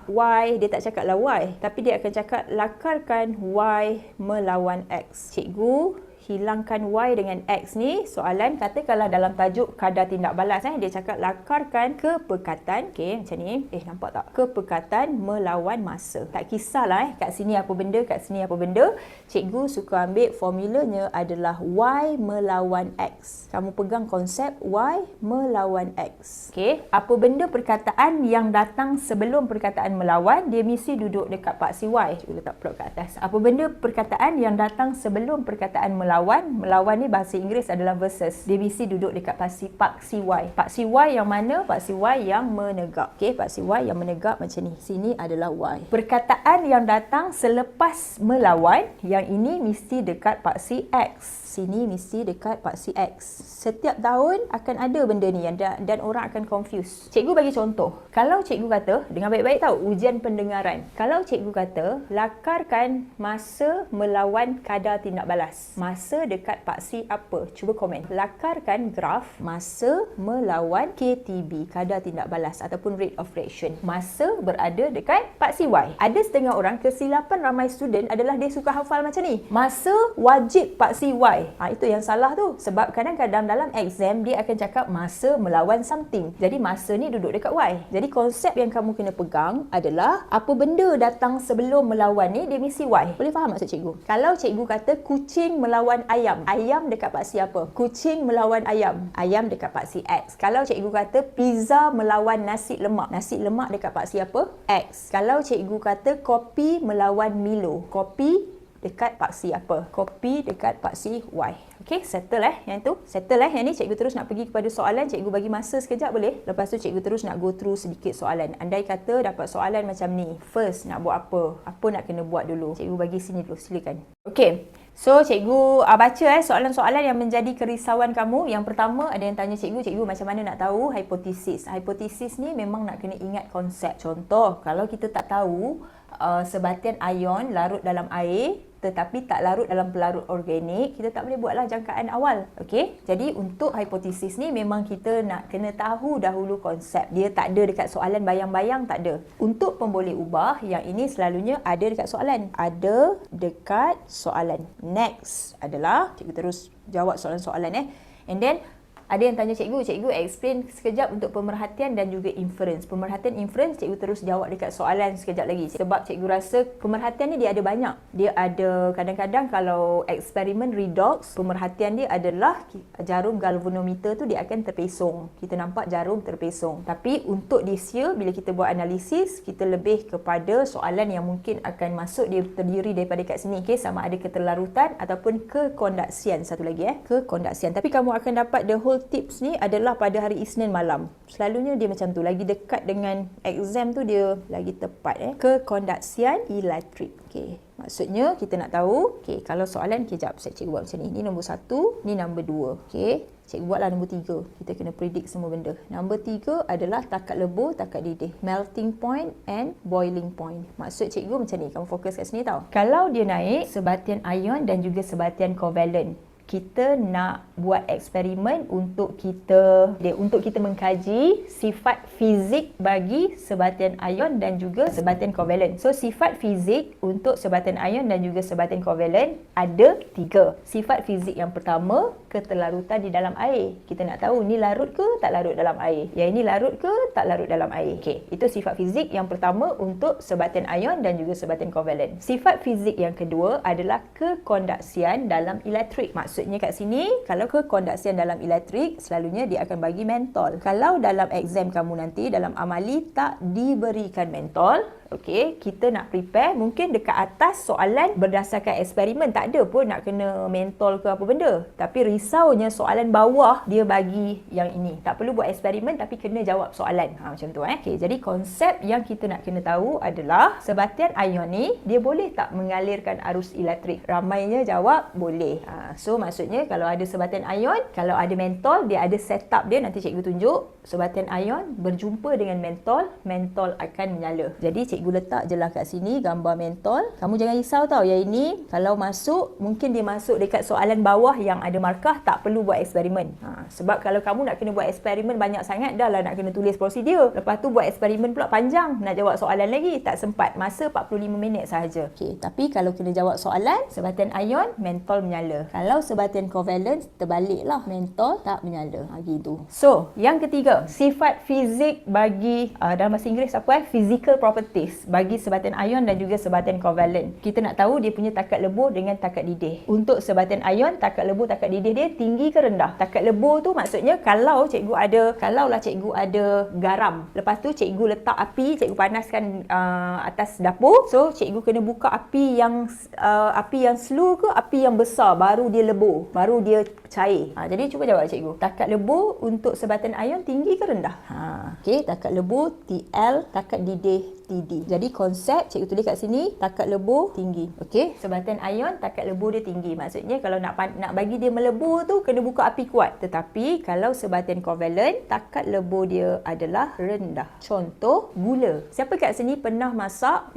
Y, dia tak cakap lah Y, tapi dia akan cakap lakarkan Y melawan X. Cikgu hilangkan Y dengan X ni. Soalan katakanlah dalam tajuk kadar tindak balas dia cakap lakarkan kepekatan. Okey, macam ni. Nampak tak? Kepekatan melawan masa. Tak kisahlah kat sini apa benda, kat sini apa benda. Cikgu suka ambil formulanya adalah Y melawan X. Kamu pegang konsep Y melawan X. Okey, apa benda perkataan yang datang sebelum perkataan melawan, dia mesti duduk dekat paksi Y. Cikgu letak plot kat atas. Apa benda perkataan yang datang sebelum perkataan melawan? Melawan ni bahasa Inggeris adalah versus. Dia mesti duduk dekat paksi Y. Paksi Y yang mana? Paksi Y yang menegak. Okey, paksi Y yang menegak macam ni. Sini adalah Y. Perkataan yang datang selepas melawan, yang ini mesti dekat paksi X. Sini mesti dekat paksi X. Setiap tahun akan ada benda ni dan orang akan confuse. Cikgu bagi contoh. Kalau cikgu kata, dengar baik-baik tahu, ujian pendengaran. Kalau cikgu kata, lakarkan masa melawan kadar tindak balas. Masa dekat paksi apa? Cuba komen. Lakarkan graf masa melawan KTB, kadar tindak balas ataupun rate of reaction. Masa berada dekat paksi Y. Ada setengah orang, kesilapan ramai student adalah dia suka hafal macam ni. Masa wajib paksi Y. Itu yang salah tu. Sebab kadang-kadang dalam exam dia akan cakap masa melawan something. Jadi masa ni duduk dekat Y. Jadi konsep yang kamu kena pegang adalah apa benda datang sebelum melawan ni dia mesti Y. Boleh faham maksud cikgu? Kalau cikgu kata kucing melawan ayam. Ayam dekat paksi apa? Kucing melawan ayam. Ayam dekat paksi X. Kalau cikgu kata pizza melawan nasi lemak. Nasi lemak dekat paksi apa? X. Kalau cikgu kata kopi melawan Milo. Kopi dekat paksi apa? Kopi dekat paksi Y. Okey, settle yang tu. Settle yang ni cikgu terus nak pergi kepada soalan. Cikgu bagi masa sekejap boleh? Lepas tu cikgu terus nak go through sedikit soalan. Andai kata dapat soalan macam ni. First nak buat apa? Apa nak kena buat dulu? Cikgu bagi sini dulu, silakan. Okey. So, cikgu baca soalan-soalan yang menjadi kerisauan kamu. Yang pertama, ada yang tanya cikgu macam mana nak tahu hipotesis. Hipotesis ni memang nak kena ingat konsep. Contoh, kalau kita tak tahu sebatian ion larut dalam air, tetapi tak larut dalam pelarut organik, kita tak boleh buatlah jangkaan awal. Okey, jadi untuk hipotesis ni memang kita nak kena tahu dahulu konsep. Dia tak ada dekat soalan bayang-bayang, tak ada. Untuk pemboleh ubah, yang ini selalunya ada dekat soalan. Ada dekat soalan. Next adalah cikgu terus jawab soalan-soalan and then ada yang tanya cikgu explain sekejap untuk pemerhatian dan juga inference. Pemerhatian inference cikgu terus jawab dekat soalan sekejap lagi. Sebab cikgu rasa pemerhatian ni dia ada banyak. Dia ada kadang-kadang kalau eksperimen redox, pemerhatian dia adalah jarum galvanometer tu dia akan terpesong. Kita nampak jarum terpesong. Tapi untuk this year bila kita buat analisis, kita lebih kepada soalan yang mungkin akan masuk, dia terdiri daripada kat sini. Okay, sama ada keterlarutan ataupun kekondaksian. Satu lagi kekondaksian. Tapi kamu akan dapat the whole tips ni adalah pada hari Isnin malam. Selalunya dia macam tu. Lagi dekat dengan exam tu dia lagi tepat. Kekondaksian elektrik. Okey. Maksudnya kita nak tahu, okey, kalau soalan, kejap saya cikgu buat macam ni. Ni nombor 1, ni nombor 2. Okey. Cikgu buatlah nombor 3. Kita kena predict semua benda. Nombor 3 adalah takat lebur, takat didih. Melting point and boiling point. Maksud cikgu macam ni. Kamu fokus kat sini tau. Kalau dia naik sebatian ion dan juga sebatian kovalent, kita nak buat eksperimen untuk kita mengkaji sifat fizik bagi sebatian ion dan juga sebatian kovalent. So sifat fizik untuk sebatian ion dan juga sebatian kovalent ada 3. Sifat fizik yang pertama, keterlarutan di dalam air. Kita nak tahu ni larut ke tak larut dalam air. Yang ini larut ke tak larut dalam air. Okey, itu sifat fizik yang pertama untuk sebatian ion dan juga sebatian kovalent. Sifat fizik yang kedua adalah kekondaksian dalam elektrik. Maksudnya kat sini, kalau kekondaksian dalam elektrik, selalunya dia akan bagi mentol. Kalau dalam exam kamu nanti, dalam amali tak diberikan mentol, okey, kita nak prepare mungkin dekat atas soalan berdasarkan eksperimen. Tak ada pun nak kena mentol ke apa benda. Tapi risaunya soalan bawah dia bagi yang ini. Tak perlu buat eksperimen tapi kena jawab soalan. Macam tu Okey, jadi konsep yang kita nak kena tahu adalah sebatian ion ni dia boleh tak mengalirkan arus elektrik? Ramainya jawab boleh. So maksudnya kalau ada sebatian ion, kalau ada mentol, dia ada setup dia, nanti cikgu tunjuk. Sebatian ion berjumpa dengan mentol, mentol akan menyala. Jadi cikgu letak je lah kat sini gambar mentol. Kamu jangan risau tau, yang ini kalau masuk, mungkin dia masuk dekat soalan bawah yang ada markah, tak perlu buat eksperimen. Sebab kalau kamu nak kena buat eksperimen banyak sangat, dah lah nak kena tulis prosedur. Lepas tu buat eksperimen pula panjang, nak jawab soalan lagi, tak sempat. Masa 45 minit sahaja. Okey, tapi kalau kena jawab soalan, sebatian ion, mentol menyala. Kalau sebatian kovalent, terbaliklah, mentol tak menyala. Gitu. So, yang ketiga, sifat fizik bagi dalam bahasa Inggeris apa physical properties bagi sebatian ion dan juga sebatian kovalent. Kita nak tahu dia punya takat lebur dengan takat didih. Untuk sebatian ion, takat lebur, takat didih dia tinggi ke rendah? Takat lebur tu maksudnya kalaulah cikgu ada garam. Lepas tu cikgu letak api, cikgu panaskan atas dapur. So cikgu kena buka api yang slow ke api yang besar baru dia lebur, baru dia cair. Jadi cuba jawab cikgu. Takat lebur untuk sebatian ion tinggi ke rendah? Okey, takat lebur TL, takat didih TD. Jadi konsep cikgu tulis kat sini, takat lebur tinggi. Okey, sebatian ion takat lebur dia tinggi. Maksudnya kalau nak bagi dia melebur tu kena buka api kuat. Tetapi kalau sebatian kovalent, takat lebur dia adalah rendah. Contoh gula. Siapa kat sini pernah masak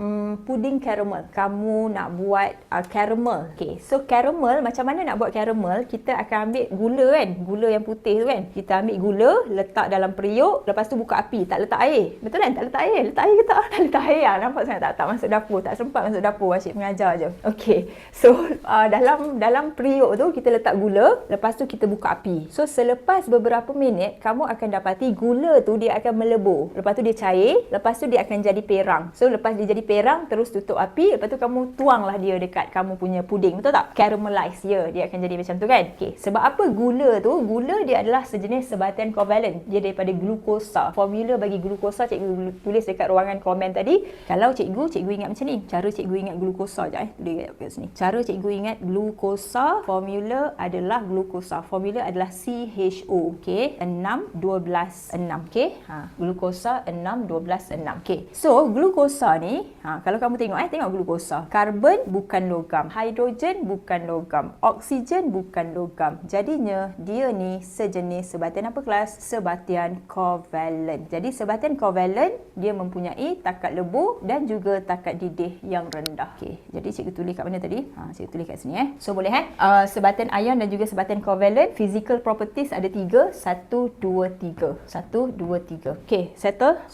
puding caramel? Kamu nak buat caramel. Okey, so caramel, macam mana nak buat caramel? Kita akan ambil gula kan, gula yang putih tu kan. Kita ambil gula, letak dalam periuk, lepas tu buka api, tak letak air. Betul kan? Tak letak air. Letak air ke tak? Tak letak air lah. Nampak sangat tak masuk dapur. Tak sempat masuk dapur. Asyik mengajar je. Okey. So, dalam periuk tu kita letak gula, lepas tu kita buka api. So, selepas beberapa minit, kamu akan dapati gula tu dia akan melebur. Lepas tu dia cair, lepas tu dia akan jadi perang. So, lepas dia jadi perang, terus tutup api, lepas tu kamu tuanglah dia dekat kamu punya puding. Betul tak? Caramelize dia. Dia akan jadi macam tu kan? Okey. Sebab apa gula tu? Gula dia adalah sejenis sebatian kovalent. Dia daripada glukosa. Formula bagi glukosa cikgu tulis dekat ruangan komen tadi. Kalau cikgu ingat macam ni. Cara cikgu ingat glukosa je tulis kat sini. Cara cikgu ingat glukosa, formula adalah glukosa. Formula adalah CHO. Okey. 6 12 6. Okey. Glukosa 6 12 6. Okey. So, glukosa ni, kalau kamu tengok glukosa. Karbon bukan logam, hidrogen bukan logam, oksigen bukan logam. Jadinya dia ni sejenis sebatian apa kelas? Sebatian kovalent. Jadi sebatian kovalent dia mempunyai takat takat lebuh dan juga takat didih yang rendah. Okey, jadi cikgu tulis kat mana tadi? Cikgu tulis kat sini So boleh sebatan ion dan juga sebatan covalent, physical properties ada 3, 1, 2, 3. 1, 2, 3. Okey, settle.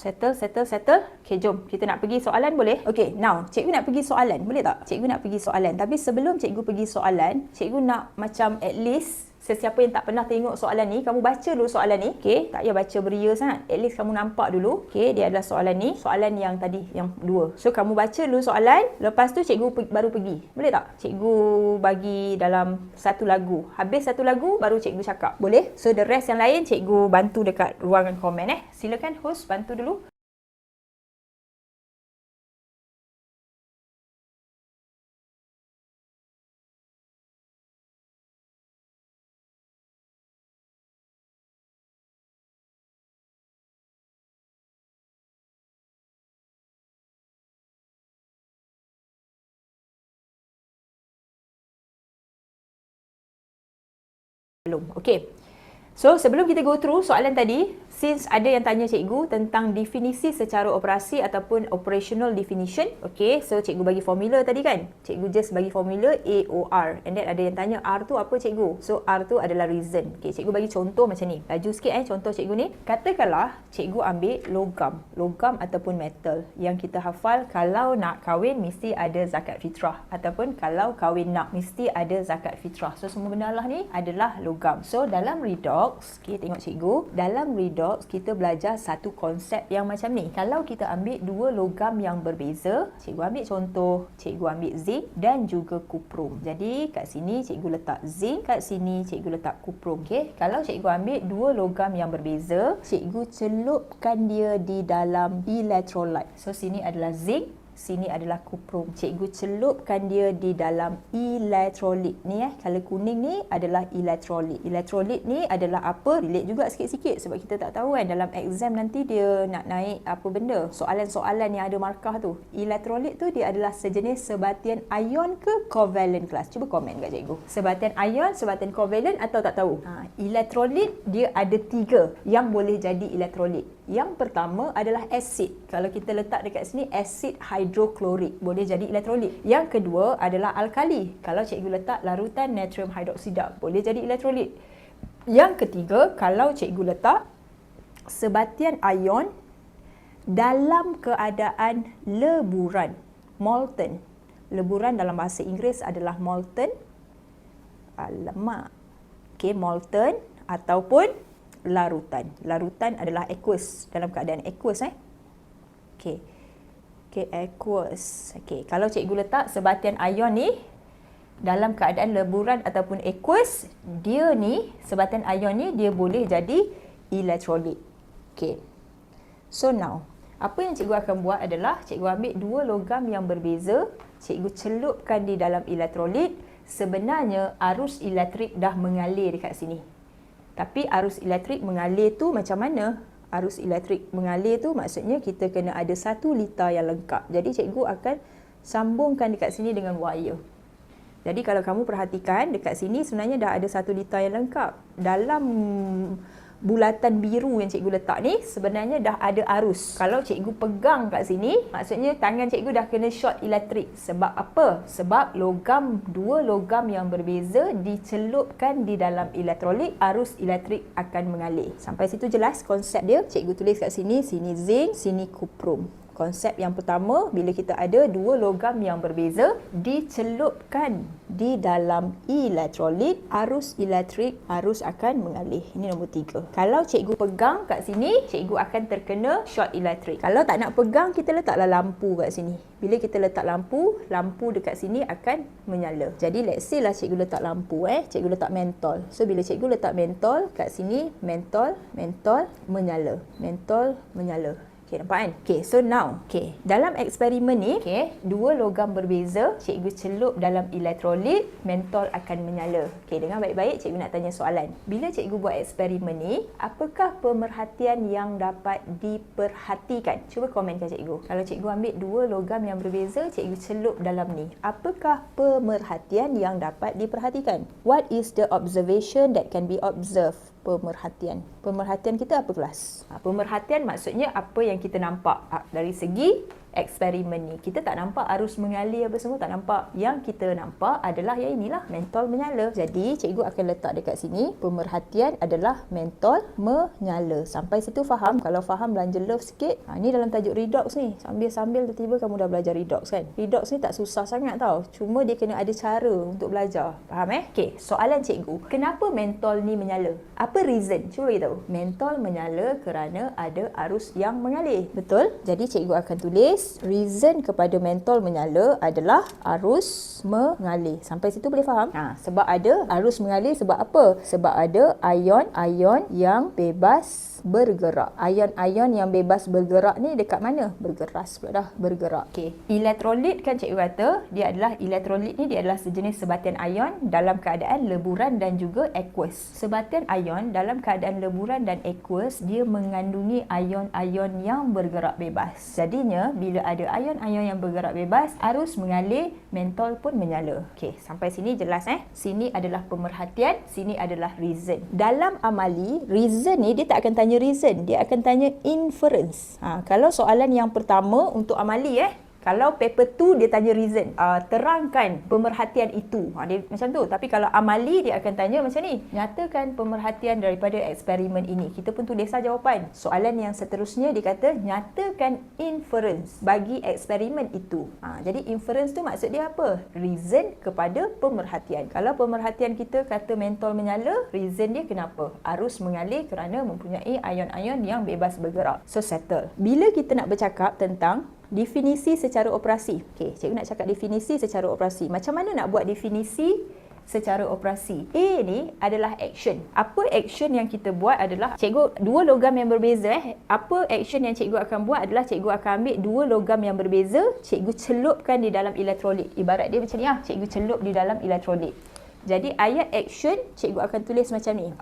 Okey, jom kita nak pergi soalan boleh? Okey, now cikgu nak pergi soalan, boleh tak? Cikgu nak pergi soalan. Tapi sebelum cikgu pergi soalan, cikgu nak macam at least sesiapa yang tak pernah tengok soalan ni, kamu baca dulu soalan ni. Okey, tak payah baca beria sangat. At least kamu nampak dulu. Okey, dia adalah soalan ni, soalan yang tadi yang 2. So kamu baca dulu soalan, lepas tu cikgu baru pergi. Boleh tak? Cikgu bagi dalam satu lagu. Habis satu lagu baru cikgu cakap. Boleh? So the rest yang lain cikgu bantu dekat ruangan komen Silakan host bantu dulu. Belum. Okey. So, sebelum kita go through soalan tadi, since ada yang tanya cikgu tentang definisi secara operasi ataupun operational definition. Okey, so cikgu bagi formula tadi kan? Cikgu just bagi formula AOR. And then ada yang tanya R tu apa cikgu? So, R tu adalah reason. Okey, cikgu bagi contoh macam ni. Laju sikit contoh cikgu ni. Katakanlah cikgu ambil logam ataupun metal yang kita hafal kalau nak kahwin mesti ada zakat fitrah ataupun kalau kahwin nak mesti ada zakat fitrah. So, semua benda lah ni adalah logam. So, dalam redox, okay, tengok cikgu. Dalam redox, kita belajar satu konsep yang macam ni. Kalau kita ambil dua logam yang berbeza, cikgu ambil contoh, cikgu ambil zinc dan juga kuprum. Jadi, kat sini cikgu letak zinc, kat sini cikgu letak kuprum. Okay? Kalau cikgu ambil dua logam yang berbeza, cikgu celupkan dia di dalam electrolyte. So, sini adalah zinc, sini adalah kuprum. Cikgu celupkan dia di dalam elektrolit ni Color kuning ni adalah elektrolit. Elektrolit ni adalah apa? Relate juga sikit-sikit sebab kita tak tahu kan dalam exam nanti dia nak naik apa benda. Soalan-soalan yang ada markah tu. Elektrolit tu dia adalah sejenis sebatian ion ke covalent kelas? Cuba komen kat cikgu. Sebatian ion, sebatian covalent atau tak tahu? Elektrolit dia ada 3 yang boleh jadi elektrolit. Yang pertama adalah asid. Kalau kita letak dekat sini asid hidroklorik boleh jadi elektrolit. Yang kedua adalah alkali. Kalau cikgu letak larutan natrium hidroksida boleh jadi elektrolit. Yang ketiga, kalau cikgu letak sebatian ion dalam keadaan leburan, molten. Leburan dalam bahasa Inggeris adalah molten. Alamak. Okey, molten ataupun larutan. Larutan adalah aqueous, dalam keadaan aqueous Okey. Okey, aqueous. Okey, kalau cikgu letak sebatian ion ni dalam keadaan leburan ataupun aqueous, dia ni sebatian ion ni dia boleh jadi elektrolit. Okey. So now, apa yang cikgu akan buat adalah cikgu ambil dua logam yang berbeza, cikgu celupkan di dalam elektrolit. Sebenarnya arus elektrik dah mengalir dekat sini. Tapi arus elektrik mengalir tu macam mana? Arus elektrik mengalir tu maksudnya kita kena ada 1 liter yang lengkap. Jadi cikgu akan sambungkan dekat sini dengan wire. Jadi kalau kamu perhatikan dekat sini sebenarnya dah ada 1 liter yang lengkap. Dalam bulatan biru yang cikgu letak ni sebenarnya dah ada arus. Kalau cikgu pegang kat sini, maksudnya tangan cikgu dah kena short elektrik. Sebab apa? Sebab dua logam yang berbeza dicelupkan di dalam elektrolit, arus elektrik akan mengalir. Sampai situ jelas konsep dia? Cikgu tulis kat sini, sini zinc, sini kuprum. Konsep yang pertama, bila kita ada dua logam yang berbeza dicelupkan di dalam elektrolit, arus elektrik akan mengalir. Ini nombor 3. Kalau cikgu pegang kat sini, cikgu akan terkena short elektrik. Kalau tak nak pegang, kita letaklah lampu kat sini. Bila kita letak lampu, lampu dekat sini akan menyala. Jadi let's say lah cikgu letak lampu cikgu letak mentol. So bila cikgu letak mentol kat sini, mentol menyala. Mentol menyala. Okay, nampak kan? Okay, so now, dalam eksperimen ni, dua logam berbeza, cikgu celup dalam elektrolit, mentol akan menyala. Okay, dengar baik-baik, cikgu nak tanya soalan. Bila cikgu buat eksperimen ni, apakah pemerhatian yang dapat diperhatikan? Cuba komenkan cikgu. Kalau cikgu ambil dua logam yang berbeza, cikgu celup dalam ni, apakah pemerhatian yang dapat diperhatikan? What is the observation that can be observed? pemerhatian. Pemerhatian kita apa kelas? Pemerhatian maksudnya apa yang kita nampak dari segi eksperimen ni. Kita tak nampak arus mengalir apa semua, tak nampak. Yang kita nampak adalah yang inilah, mentol menyala. Jadi cikgu akan letak dekat sini, pemerhatian adalah mentol menyala. Sampai situ faham? Kalau faham belanja love sikit. Ni dalam tajuk redox ni. Sambil-sambil tiba-tiba kamu dah belajar redox kan. Redox ni tak susah sangat tau. Cuma dia kena ada cara untuk belajar. Faham Okey, soalan cikgu. Kenapa mentol ni menyala? Apa reason? Cuba beritahu. Mentol menyala kerana ada arus yang mengalir. Betul? Jadi cikgu akan tulis reason kepada mentol menyala adalah arus mengalir. Sampai situ boleh faham? Sebab ada arus mengalir sebab apa? Sebab ada ion-ion yang bebas bergerak. Ion-ion yang bebas bergerak ni dekat mana? Bergeras pula dah. Bergerak. Okey. Elektrolit kan cikgu kata, elektrolit ni dia adalah sejenis sebatian ion dalam keadaan leburan dan juga aqueous. Sebatian ion dalam keadaan leburan dan aqueous, dia mengandungi ion-ion yang bergerak bebas. Jadinya, bila ada ion-ion yang bergerak bebas, arus mengalir, mentol pun menyala. Okey, sampai sini jelas Sini adalah pemerhatian, sini adalah reason. Dalam amali, reason ni dia tak akan tanya reason, dia akan tanya inference. Kalau soalan yang pertama untuk amali kalau paper 2 dia tanya reason, terangkan pemerhatian itu. Dia macam tu. Tapi kalau amali dia akan tanya macam ni, nyatakan pemerhatian daripada eksperimen ini. Kita pun tulis saja jawapan. Soalan yang seterusnya dia kata nyatakan inference bagi eksperimen itu. Jadi inference tu maksud dia apa? Reason kepada pemerhatian. Kalau pemerhatian kita kata mentol menyala, reason dia kenapa? Arus mengalir kerana mempunyai ion-ion yang bebas bergerak. So settle. Bila kita nak bercakap tentang definisi secara operasi. Okey, cikgu nak cakap definisi secara operasi. Macam mana nak buat definisi secara operasi? A ni adalah action. Apa action yang kita buat adalah, cikgu dua logam yang berbeza Apa action yang cikgu akan buat adalah cikgu akan ambil dua logam yang berbeza, cikgu celupkan di dalam elektrolit. Ibarat dia macam ni cikgu celup di dalam elektrolit. Jadi ayat action cikgu akan tulis macam ni.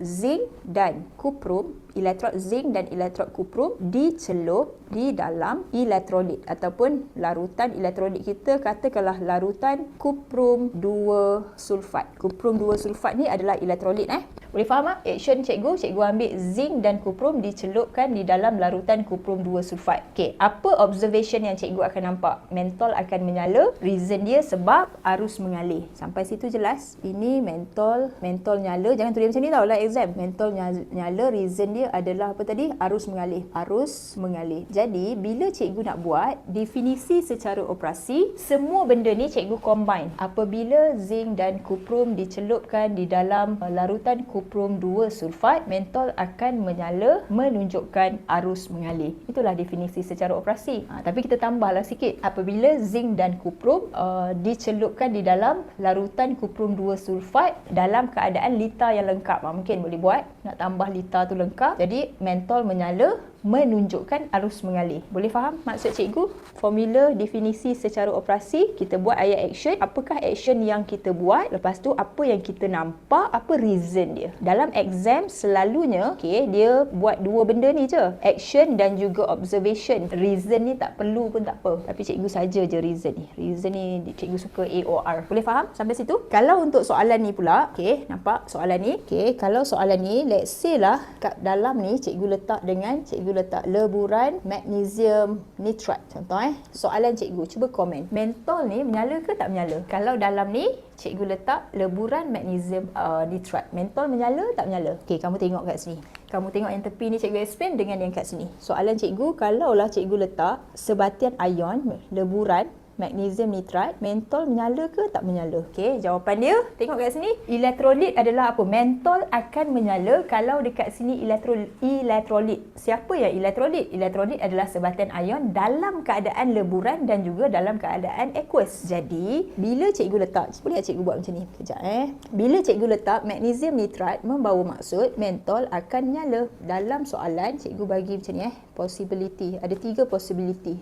Zinc dan kuprum, elektrod zinc dan elektrod kuprum dicelup di dalam elektrolit ataupun larutan elektrolit kita, katakanlah larutan kuprum 2 sulfat. Kuprum 2 sulfat ni adalah elektrolit Boleh faham Action cikgu ambil zinc dan kuprum dicelupkan di dalam larutan kuprum 2 sulfat. Okey, apa observation yang cikgu akan nampak? Mentol akan menyala. Reason dia sebab arus mengalir. Sampai situ jelas? Ini mentol nyala. Jangan tulis macam ni tau lah exam. Mentol nyala, reason dia adalah apa tadi? Arus mengalir. Arus mengalir. Jadi, bila cikgu nak buat definisi secara operasi, semua benda ni cikgu combine. Apabila zinc dan kuprum dicelupkan di dalam larutan kuprum 2 sulfat, mentol akan menyala menunjukkan arus mengalir. Itulah definisi secara operasi. Tapi kita tambahlah sikit. Apabila zinc dan kuprum dicelupkan di dalam larutan kuprum 2 sulfat dalam keadaan lita yang lengkap. Mungkin boleh buat nak tambah lita tu lengkap. Jadi mentol menyala menunjukkan arus mengalir. Boleh faham maksud cikgu? Formula definisi secara operasi, kita buat ayat action. Apakah action yang kita buat? Lepas tu apa yang kita nampak? Apa reason dia? Dalam exam selalunya dia buat dua benda ni je, action dan juga observation. Reason ni tak perlu pun tak apa, tapi cikgu saja je reason ni. Reason ni cikgu suka A or R. Boleh faham sampai situ? Kalau untuk soalan ni pula, nampak soalan ni? Kalau soalan ni, let's say lah kat dalam ni cikgu letak leburan magnesium nitrate. Contoh soalan cikgu, cuba komen. Mentol ni menyala ke tak menyala? Kalau dalam ni cikgu letak leburan magnesium nitrate, mentol menyala tak menyala? Kamu tengok kat sini. Kamu tengok yang tepi ni cikgu explain dengan yang kat sini. Soalan cikgu, kalaulah cikgu letak sebatian ion leburan magnesium nitrate, mentol menyala ke tak menyala? Jawapan dia tengok kat sini. Elektrolit adalah apa? Mentol akan menyala kalau dekat sini elektrolit. Siapa yang elektrolit? Elektrolit adalah sebatian ion dalam keadaan leburan dan juga dalam keadaan aqueous. Jadi, bila cikgu letak, boleh tak cikgu buat macam ni? Kejap Bila cikgu letak magnesium nitrate membawa maksud mentol akan menyala. Dalam soalan cikgu bagi macam ni possibility. Ada 3 possibility.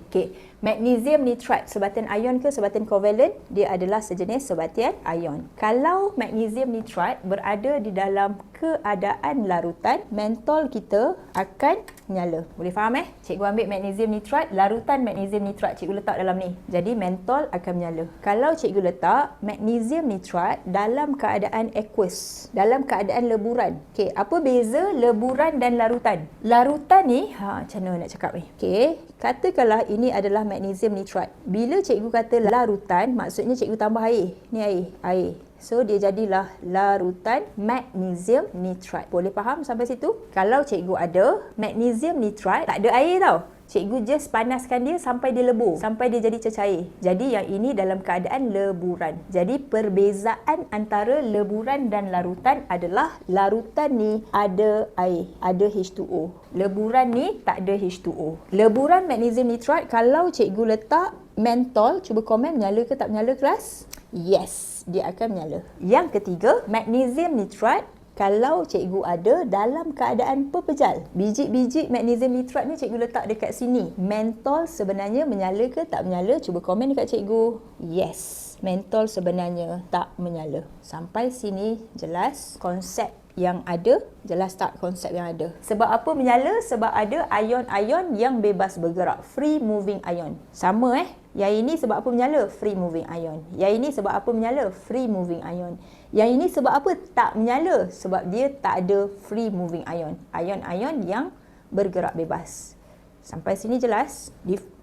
Magnesium nitrate sebatian sebatian ion ke sebatian kovalen? Dia adalah sejenis sebatian ion. Kalau magnesium nitrat berada di dalam keadaan larutan, mentol kita akan nyala. Boleh faham Cikgu ambil magnesium nitrat, larutan magnesium nitrat cikgu letak dalam ni. Jadi mentol akan menyala. Kalau cikgu letak magnesium nitrat dalam keadaan aqueous, dalam keadaan leburan. Okey, apa beza leburan dan larutan? Larutan ni, macam mana nak cakap ni? Okey, katakanlah ini adalah magnesium nitrat. Bila cikgu kata larutan, maksudnya cikgu tambah air. Ni air. So, dia jadilah larutan magnesium nitrat. Boleh faham sampai situ? Kalau cikgu ada magnesium nitrat, tak ada air tau. Cikgu just panaskan dia sampai dia lebur, sampai dia jadi cecair. Jadi yang ini dalam keadaan leburan. Jadi perbezaan antara leburan dan larutan adalah larutan ni ada air, ada H2O. Leburan ni tak ada H2O. Leburan magnesium nitrat, kalau cikgu letak mentol, cuba komen menyala ke tak menyala kelas? Yes, dia akan menyala. Yang ketiga, magnesium nitrat kalau cikgu ada dalam keadaan pepejal. Biji-biji magnesium nitrat ni cikgu letak dekat sini. Mentol sebenarnya menyala ke tak menyala? Cuba komen dekat cikgu. Yes, mentol sebenarnya tak menyala. Sampai sini jelas konsep yang ada? Jelas tak konsep yang ada? Sebab apa menyala? Sebab ada ion-ion yang bebas bergerak. Free moving ion. Sama Yang ini sebab apa menyala? Free moving ion. Yang ini sebab apa menyala? Free moving ion. Yang ini sebab apa tak menyala? Sebab dia tak ada free moving ion. Ion-ion yang bergerak bebas. Sampai sini jelas?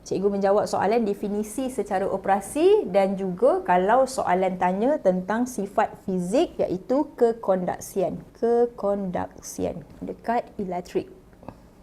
Cikgu menjawab soalan definisi secara operasi dan juga kalau soalan tanya tentang sifat fizik iaitu kekondaksian. Kekondaksian dekat elektrik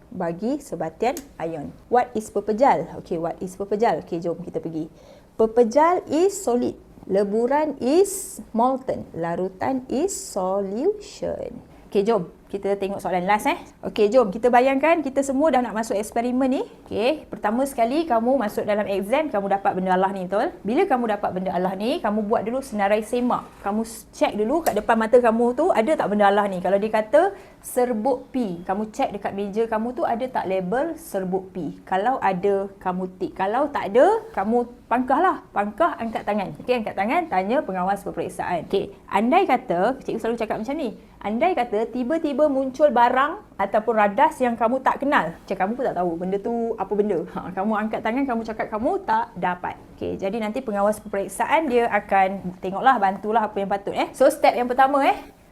bagi sebatian ion. What is pepejal? Okey, what is pepejal? Okey, jom kita pergi. Pepejal is solid. Leburan is molten. Larutan is solution. Okey, jom kita tengok soalan last Okey, jom kita bayangkan kita semua dah nak masuk eksperimen ni. Okey, pertama sekali kamu masuk dalam exam, kamu dapat benda Allah ni, betul? Bila kamu dapat benda Allah ni, kamu buat dulu senarai semak. Kamu cek dulu kat depan mata kamu tu ada tak benda Allah ni. Kalau dia kata serbuk P, kamu cek dekat meja kamu tu ada tak label serbuk P. Kalau ada, kamu tik. Kalau tak ada, kamu pangkahlah. Pangkah, angkat tangan. Okey, angkat tangan, tanya pengawas peperiksaan. Okey, andai kata, cikgu selalu cakap macam ni. Andai kata tiba-tiba muncul barang ataupun radas yang kamu tak kenal. Macam kamu pun tak tahu benda tu apa benda. Kamu angkat tangan, kamu cakap kamu tak dapat. Okey, jadi nanti pengawas peperiksaan dia akan tengoklah, bantulah apa yang patut. So, step yang pertama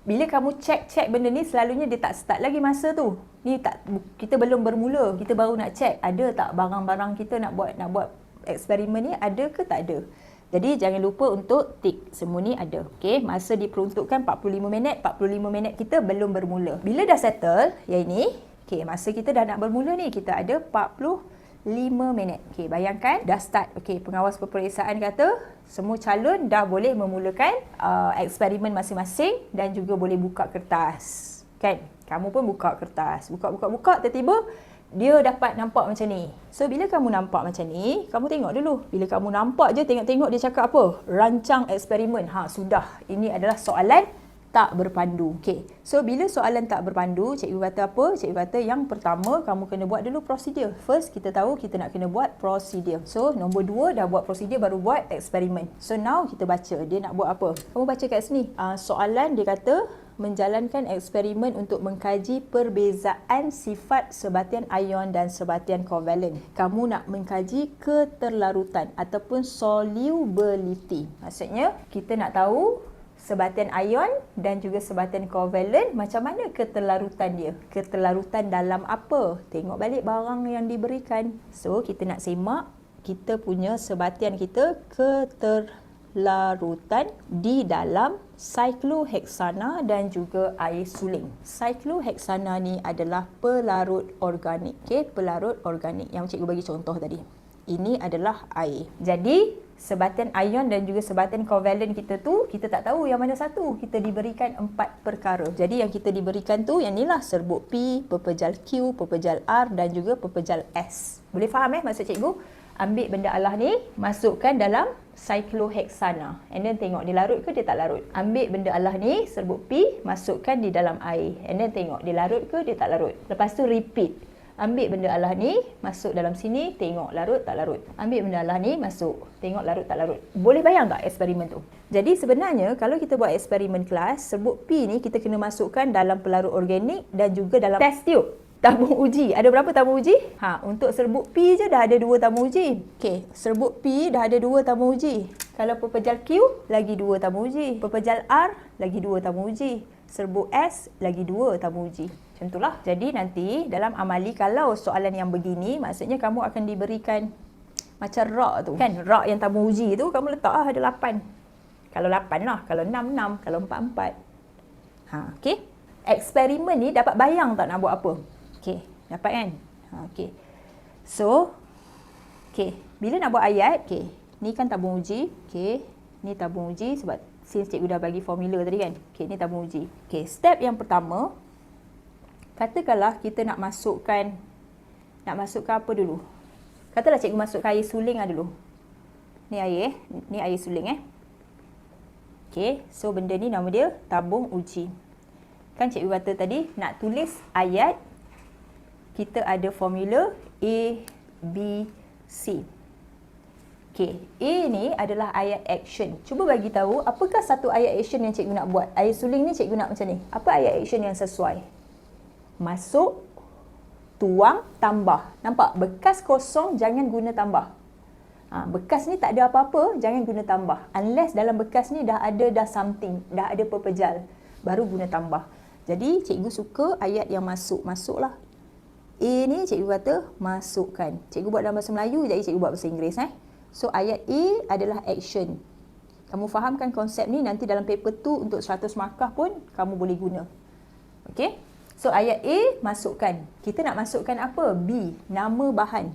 bila kamu cek benda ni, selalunya dia tak start lagi masa tu. Ni tak, kita belum bermula, kita baru nak cek ada tak barang-barang kita nak buat eksperimen ni ada ke tak ada. Jadi jangan lupa untuk tik semua ni ada. Okey, masa diperuntukkan 45 minit. 45 minit kita belum bermula. Bila dah settle yang ini, okey, masa kita dah nak bermula ni kita ada 45 minit. Okey, bayangkan dah start. Okey, pengawas peperiksaan kata semua calon dah boleh memulakan eksperimen masing-masing dan juga boleh buka kertas. Kan? Kamu pun buka kertas. Buka, tiba-tiba dia dapat nampak macam ni. So, bila kamu nampak macam ni, kamu tengok dulu. Bila kamu nampak je, tengok-tengok dia cakap apa? Rancang eksperimen. Sudah. Ini adalah soalan tak berpandu. Okey. So, bila soalan tak berpandu, cikgu kata apa? Cikgu kata yang pertama, kamu kena buat dulu prosedur. First, kita tahu kita nak kena buat prosedur. So, nombor 2, dah buat prosedur, baru buat eksperimen. So, now kita baca. Dia nak buat apa? Kamu baca kat sini. Soalan dia kata, menjalankan eksperimen untuk mengkaji perbezaan sifat sebatian ion dan sebatian kovalen. Kamu nak mengkaji keterlarutan ataupun solubility. Maksudnya, kita nak tahu sebatian ion dan juga sebatian kovalen, macam mana keterlarutan dia. Keterlarutan dalam apa? Tengok balik barang yang diberikan. So, kita nak semak kita punya sebatian kita keterlarutan di dalam cyclohexana dan juga air suling. Cyclohexana ni adalah pelarut organik. Okey, pelarut organik yang cikgu bagi contoh tadi. Ini adalah air. Jadi, sebatian ion dan juga sebatian kovalen kita tu, kita tak tahu yang mana satu. Kita diberikan 4 perkara. Jadi, yang kita diberikan tu, yang inilah serbuk P, pepejal Q, pepejal R dan juga pepejal S. Boleh faham maksud cikgu? Ambil benda Allah ni, masukkan dalam cyclohexana. And then tengok dia larut ke dia tak larut. Ambil benda Allah ni, serbuk P, masukkan di dalam air. And then tengok dia larut ke dia tak larut. Lepas tu repeat. Ambil benda Allah ni, masuk dalam sini, tengok larut tak larut. Ambil benda Allah ni, masuk, tengok larut tak larut. Boleh bayang tak eksperimen tu? Jadi sebenarnya kalau kita buat eksperimen kelas, serbuk P ni kita kena masukkan dalam pelarut organik dan juga dalam test tube. Tabung uji. Ada berapa tabung uji? Untuk serbuk P je dah ada 2 tabung uji. Okey, serbuk P dah ada 2 tabung uji. Kalau pepejal Q, lagi 2 tabung uji. Pepejal R, lagi 2 tabung uji. Serbuk S, lagi 2 tabung uji. Macam itulah. Jadi nanti dalam amali, kalau soalan yang begini, maksudnya kamu akan diberikan macam rak tu. Kan, rak yang tabung uji tu, kamu letak ada 8. Kalau 8 lah. Kalau 6, 6. Kalau 4, 4. Okey. Eksperimen ni dapat bayang tak nak buat apa? Okey, dapat kan? Okey. So, okey, bila nak buat ayat, okey, ni kan tabung uji. Okey, ni tabung uji sebab since cikgu dah bagi formula tadi kan. Okey, ni tabung uji. Okey, step yang pertama, katakanlah kita nak masukkan apa dulu? Katalah cikgu masukkan air suling dulu. Ni air ni air suling Okey, so benda ni nama dia tabung uji. Kan cikgu kata tadi nak tulis ayat, kita ada formula A, B, C. Okey, A ni adalah ayat action. Cuba bagi tahu apakah satu ayat action yang cikgu nak buat. Air suling ni cikgu nak macam ni. Apa ayat action yang sesuai? Masuk, tuang, tambah. Nampak? Bekas kosong jangan guna tambah. Bekas ni tak ada apa-apa, jangan guna tambah. Unless dalam bekas ni dah ada something, dah ada pepejal, baru guna tambah. Jadi cikgu suka ayat yang masuklah. A ni cikgu kata masukkan. Cikgu buat dalam bahasa Melayu, jadi cikgu buat bahasa Inggeris. So ayat A adalah action. Kamu fahamkan konsep ni, nanti dalam paper tu untuk 100 markah pun kamu boleh guna. Okey? So ayat A masukkan. Kita nak masukkan apa? B, nama bahan.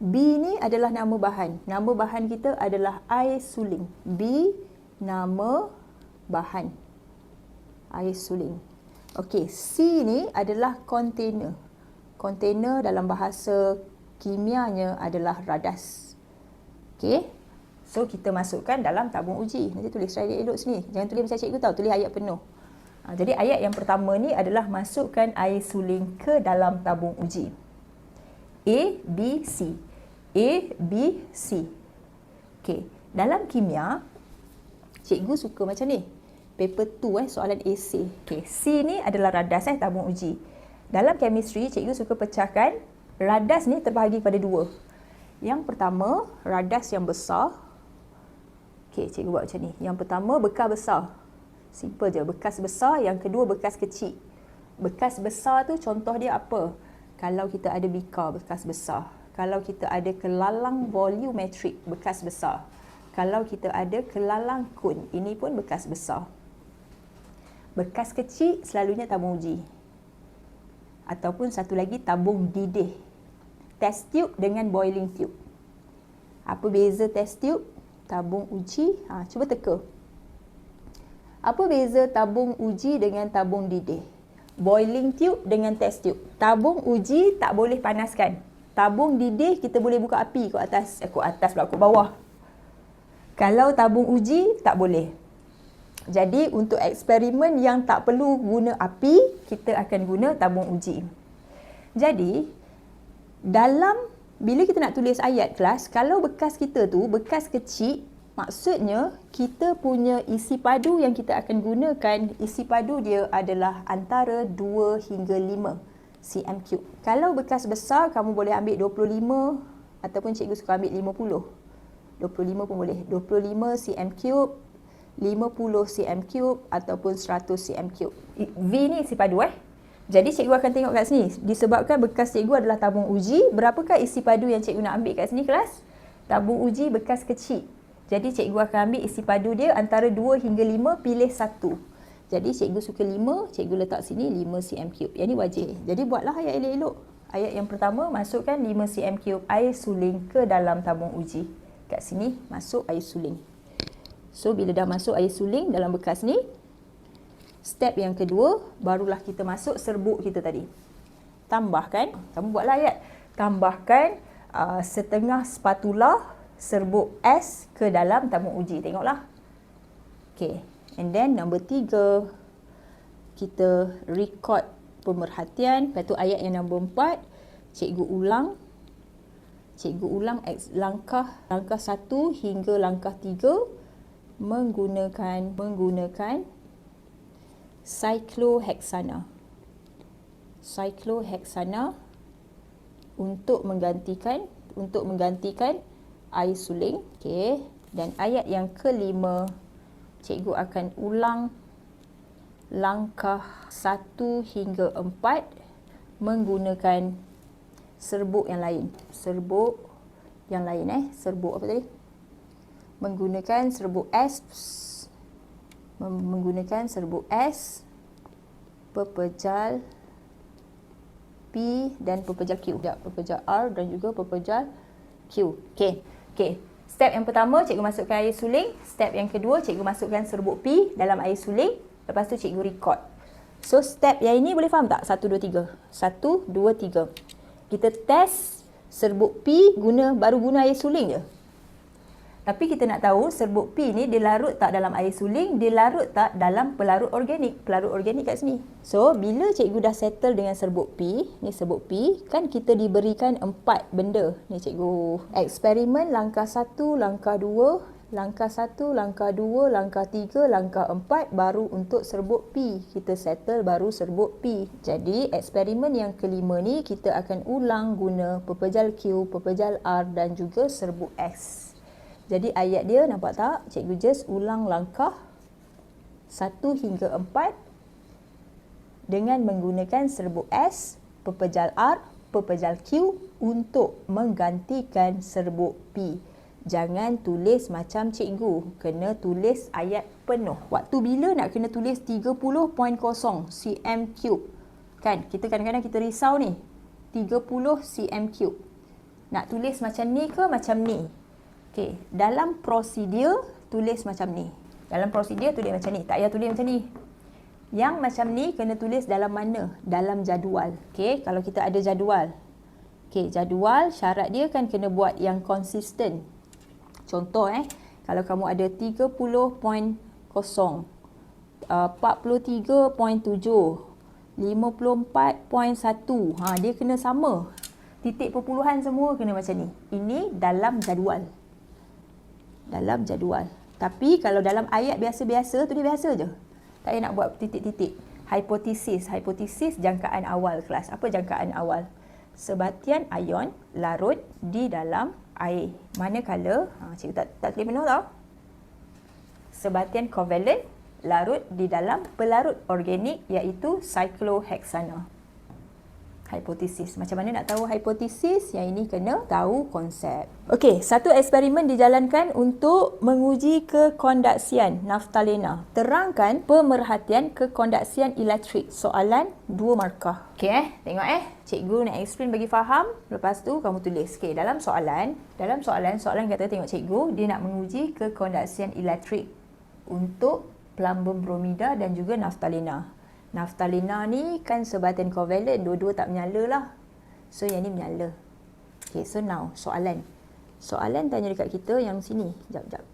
B ni adalah nama bahan. Nama bahan kita adalah air suling. B, nama bahan. Air suling. Okey, C ni adalah container. Container dalam bahasa kimianya adalah radas. Okey. So kita masukkan dalam tabung uji. Nanti tulis elok sini. Jangan tulis macam cikgu tahu, tulis ayat penuh. Jadi ayat yang pertama ni adalah masukkan air suling ke dalam tabung uji. A, B, C. A, B, C. Okey, dalam kimia cikgu suka macam ni. Paper 2 soalan AC. Okey, C ni adalah radas tabung uji. Dalam chemistry cikgu suka pecahkan radas ni terbahagi pada 2. Yang pertama, radas yang besar. Okey, cikgu buat macam ni. Yang pertama bekas besar. Simple je, bekas besar. Yang kedua bekas kecil. Bekas besar tu contoh dia apa? Kalau kita ada bikar, bekas besar. Kalau kita ada kelalang volumetrik, bekas besar. Kalau kita ada kelalang kun, ini pun bekas besar. Bekas kecil selalunya tabung uji. Ataupun satu lagi tabung didih. Test tube dengan boiling tube. Apa beza test tube? Tabung uji, cuba teka. Apa beza tabung uji dengan tabung didih? Boiling tube dengan test tube. Tabung uji tak boleh panaskan. Tabung didih kita boleh buka api kot atas pula kot bawah. Kalau tabung uji tak boleh. Jadi untuk eksperimen yang tak perlu guna api, kita akan guna tabung uji. Jadi bila kita nak tulis ayat kelas, kalau bekas kita tu bekas kecil, maksudnya kita punya isi padu yang kita akan gunakan, isi padu dia adalah antara 2 hingga 5 cm3. Kalau bekas besar, kamu boleh ambil 25 ataupun cikgu suka ambil 50. 25 pun boleh. 25 cm3, 50 cm3 ataupun 100 cm3. V ni isi padu Jadi cikgu akan tengok kat sini. Disebabkan bekas cikgu adalah tabung uji, berapakah isi padu yang cikgu nak ambil kat sini kelas? Tabung uji bekas kecil. Jadi cikgu akan ambil isi padu dia antara 2 hingga 5, pilih 1. Jadi cikgu suka 5, cikgu letak sini 5 cm3. Yang ni wajib. Jadi buatlah ayat elok-elok. Ayat yang pertama, masukkan 5 cm3 air suling ke dalam tabung uji. Kat sini masuk air suling. So bila dah masuk air suling dalam bekas ni, step yang kedua, barulah kita masuk serbuk kita tadi. Tambahkan, kamu buatlah ayat. Tambahkan setengah spatula serbuk S ke dalam tabung uji. Tengoklah. Okay. And then number 3, kita record pemerhatian. Lepas tu ayat yang nombor 4, cikgu ulang langkah 1 hingga langkah 3 menggunakan cyclohexana untuk menggantikan air suling. Okey, dan ayat yang kelima, cikgu akan ulang langkah 1 hingga 4 menggunakan serbuk yang lain. Serbuk apa tadi? Menggunakan serbuk S, pepejal P dan pepejal Q. Pepejal R dan juga pepejal Q. Okey. Step yang pertama, cikgu masukkan air suling. Step yang kedua, cikgu masukkan serbuk P dalam air suling. Lepas tu cikgu record. So, step yang ini boleh faham tak? 1, 2, 3. 1, 2, 3. Kita test serbuk P baru guna air suling je. Tapi kita nak tahu serbuk P ni dia larut tak dalam air suling, dia larut tak dalam pelarut organik. Pelarut organik kat sini. So, bila cikgu dah settle dengan serbuk P, ni serbuk P, kan kita diberikan 4 benda. Ni cikgu eksperimen langkah 1, langkah 2, langkah 1, langkah 2, langkah 3, langkah 4 baru untuk serbuk P. Kita settle baru serbuk P. Jadi, eksperimen yang kelima ni kita akan ulang guna pepejal Q, pepejal R dan juga serbuk S. Jadi ayat dia nampak tak? Cikgu just ulang langkah 1 hingga 4 dengan menggunakan serbuk S, pepejal R, pepejal Q untuk menggantikan serbuk P. Jangan tulis macam cikgu, kena tulis ayat penuh. Waktu bila nak kena tulis 30.0 cm3? Kan, kita kadang-kadang kita risau ni. 30 cm3. Nak tulis macam ni ke macam ni? Okey, dalam prosedur tulis macam ni. Dalam prosedur tulis macam ni. Tak payah tulis macam ni. Yang macam ni kena tulis dalam mana? Dalam jadual. Okey, kalau kita ada jadual. Okey, jadual syarat dia kan kena buat yang konsisten. Contoh kalau kamu ada 30.0, 43.7, 54.1, dia kena sama. Titik perpuluhan semua kena macam ni. Ini dalam jadual. Dalam jadual. Tapi kalau dalam ayat biasa-biasa tu dia biasa je. Tak payah nak buat titik-titik. Hipotesis jangkaan awal kelas. Apa jangkaan awal? Sebatian ion larut di dalam air. Manakala, cikgu tak tulis penuh tau. Sebatian kovalent larut di dalam pelarut organik iaitu cyclohexana. Hipotesis. Macam mana nak tahu hipotesis? Yang ini kena tahu konsep. Okey, satu eksperimen dijalankan untuk menguji kekondaksian naftalena. Terangkan pemerhatian kekondaksian elektrik. Soalan 2 markah. Okey, tengok cikgu nak explain bagi faham. Lepas tu kamu tulis. Okey, dalam soalan kata tengok cikgu, dia nak menguji kekondaksian elektrik untuk plumbum bromida dan juga naftalena. Naftalena ni kan sebatian kovalent, dua-dua tak menyala lah. So yang ni menyala. Okay, so now soalan. Soalan tanya dekat kita yang sini. Sekejap.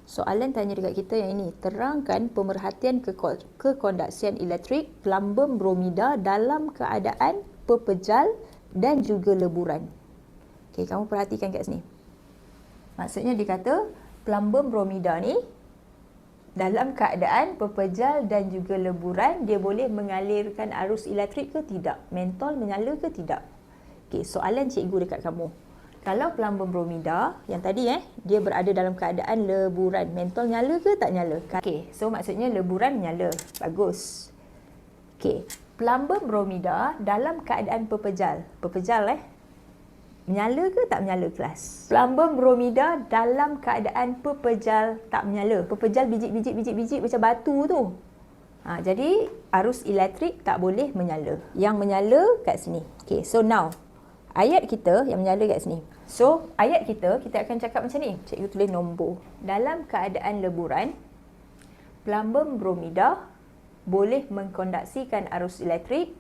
Soalan tanya dekat kita yang ini. Terangkan pemerhatian kekondaksian elektrik plumbum bromida dalam keadaan pepejal dan juga leburan. Okay, kamu perhatikan kat sini. Maksudnya dia kata plumbum bromida ni dalam keadaan pepejal dan juga leburan, dia boleh mengalirkan arus elektrik ke tidak? Mentol menyala ke tidak? Okey, soalan cikgu dekat kamu. Kalau plumbum bromida yang tadi dia berada dalam keadaan leburan, mentol nyala ke tak nyala? Okey, so maksudnya leburan menyala. Bagus. Okey, plumbum bromida dalam keadaan pepejal. Menyala ke tak menyala kelas? Plumbum bromida dalam keadaan pepejal tak menyala. Pepejal biji-biji macam batu tu. Jadi arus elektrik tak boleh menyala. Yang menyala kat sini. Okay, so now ayat kita yang menyala kat sini. So ayat kita akan cakap macam ni. Cikgu tulis nombor. Dalam keadaan leburan, plumbum bromida boleh mengkondaksikan arus elektrik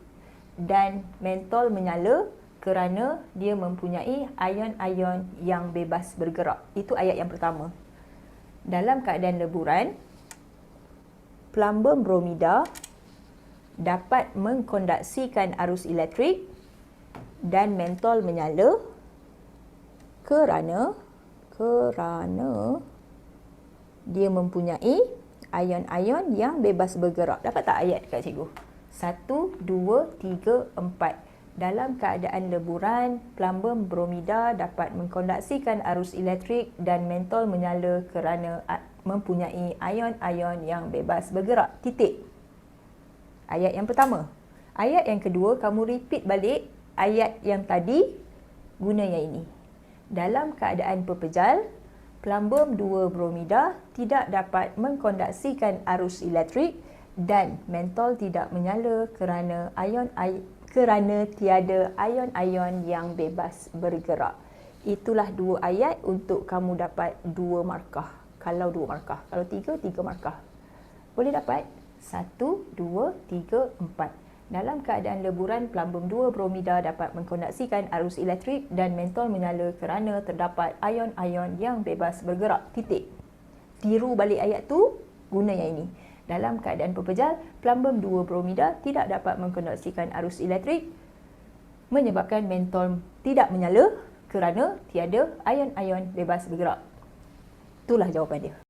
dan mentol menyala kerana dia mempunyai ion-ion yang bebas bergerak. Itu ayat yang pertama. Dalam keadaan leburan, plumbum bromida dapat mengkonduksikan arus elektrik dan mentol menyala kerana dia mempunyai ion-ion yang bebas bergerak. Dapat tak ayat dekat cikgu? 1, 2, 3, 4. Dalam keadaan leburan, plumbum bromida dapat mengkonduksikan arus elektrik dan mentol menyala kerana mempunyai ion-ion yang bebas bergerak. Titik. Ayat yang pertama. Ayat yang kedua, kamu repeat balik ayat yang tadi, guna yang ini. Dalam keadaan pepejal, plumbum 2 bromida tidak dapat mengkonduksikan arus elektrik dan mentol tidak menyala kerana tiada ion-ion yang bebas bergerak. Itulah 2 ayat untuk kamu dapat 2 markah. Kalau 2 markah, kalau 3 markah. Boleh dapat 1, 2, 3, 4. Dalam keadaan leburan, plumbum 2 bromida dapat mengkonduksikan arus elektrik dan mentol menyala kerana terdapat ion-ion yang bebas bergerak. Titik. Tiru balik ayat tu, guna yang ini. Dalam keadaan pepejal, plumbum 2 bromida tidak dapat mengkonduksikan arus elektrik menyebabkan mentol tidak menyala kerana tiada ion-ion bebas bergerak. Itulah jawapan dia.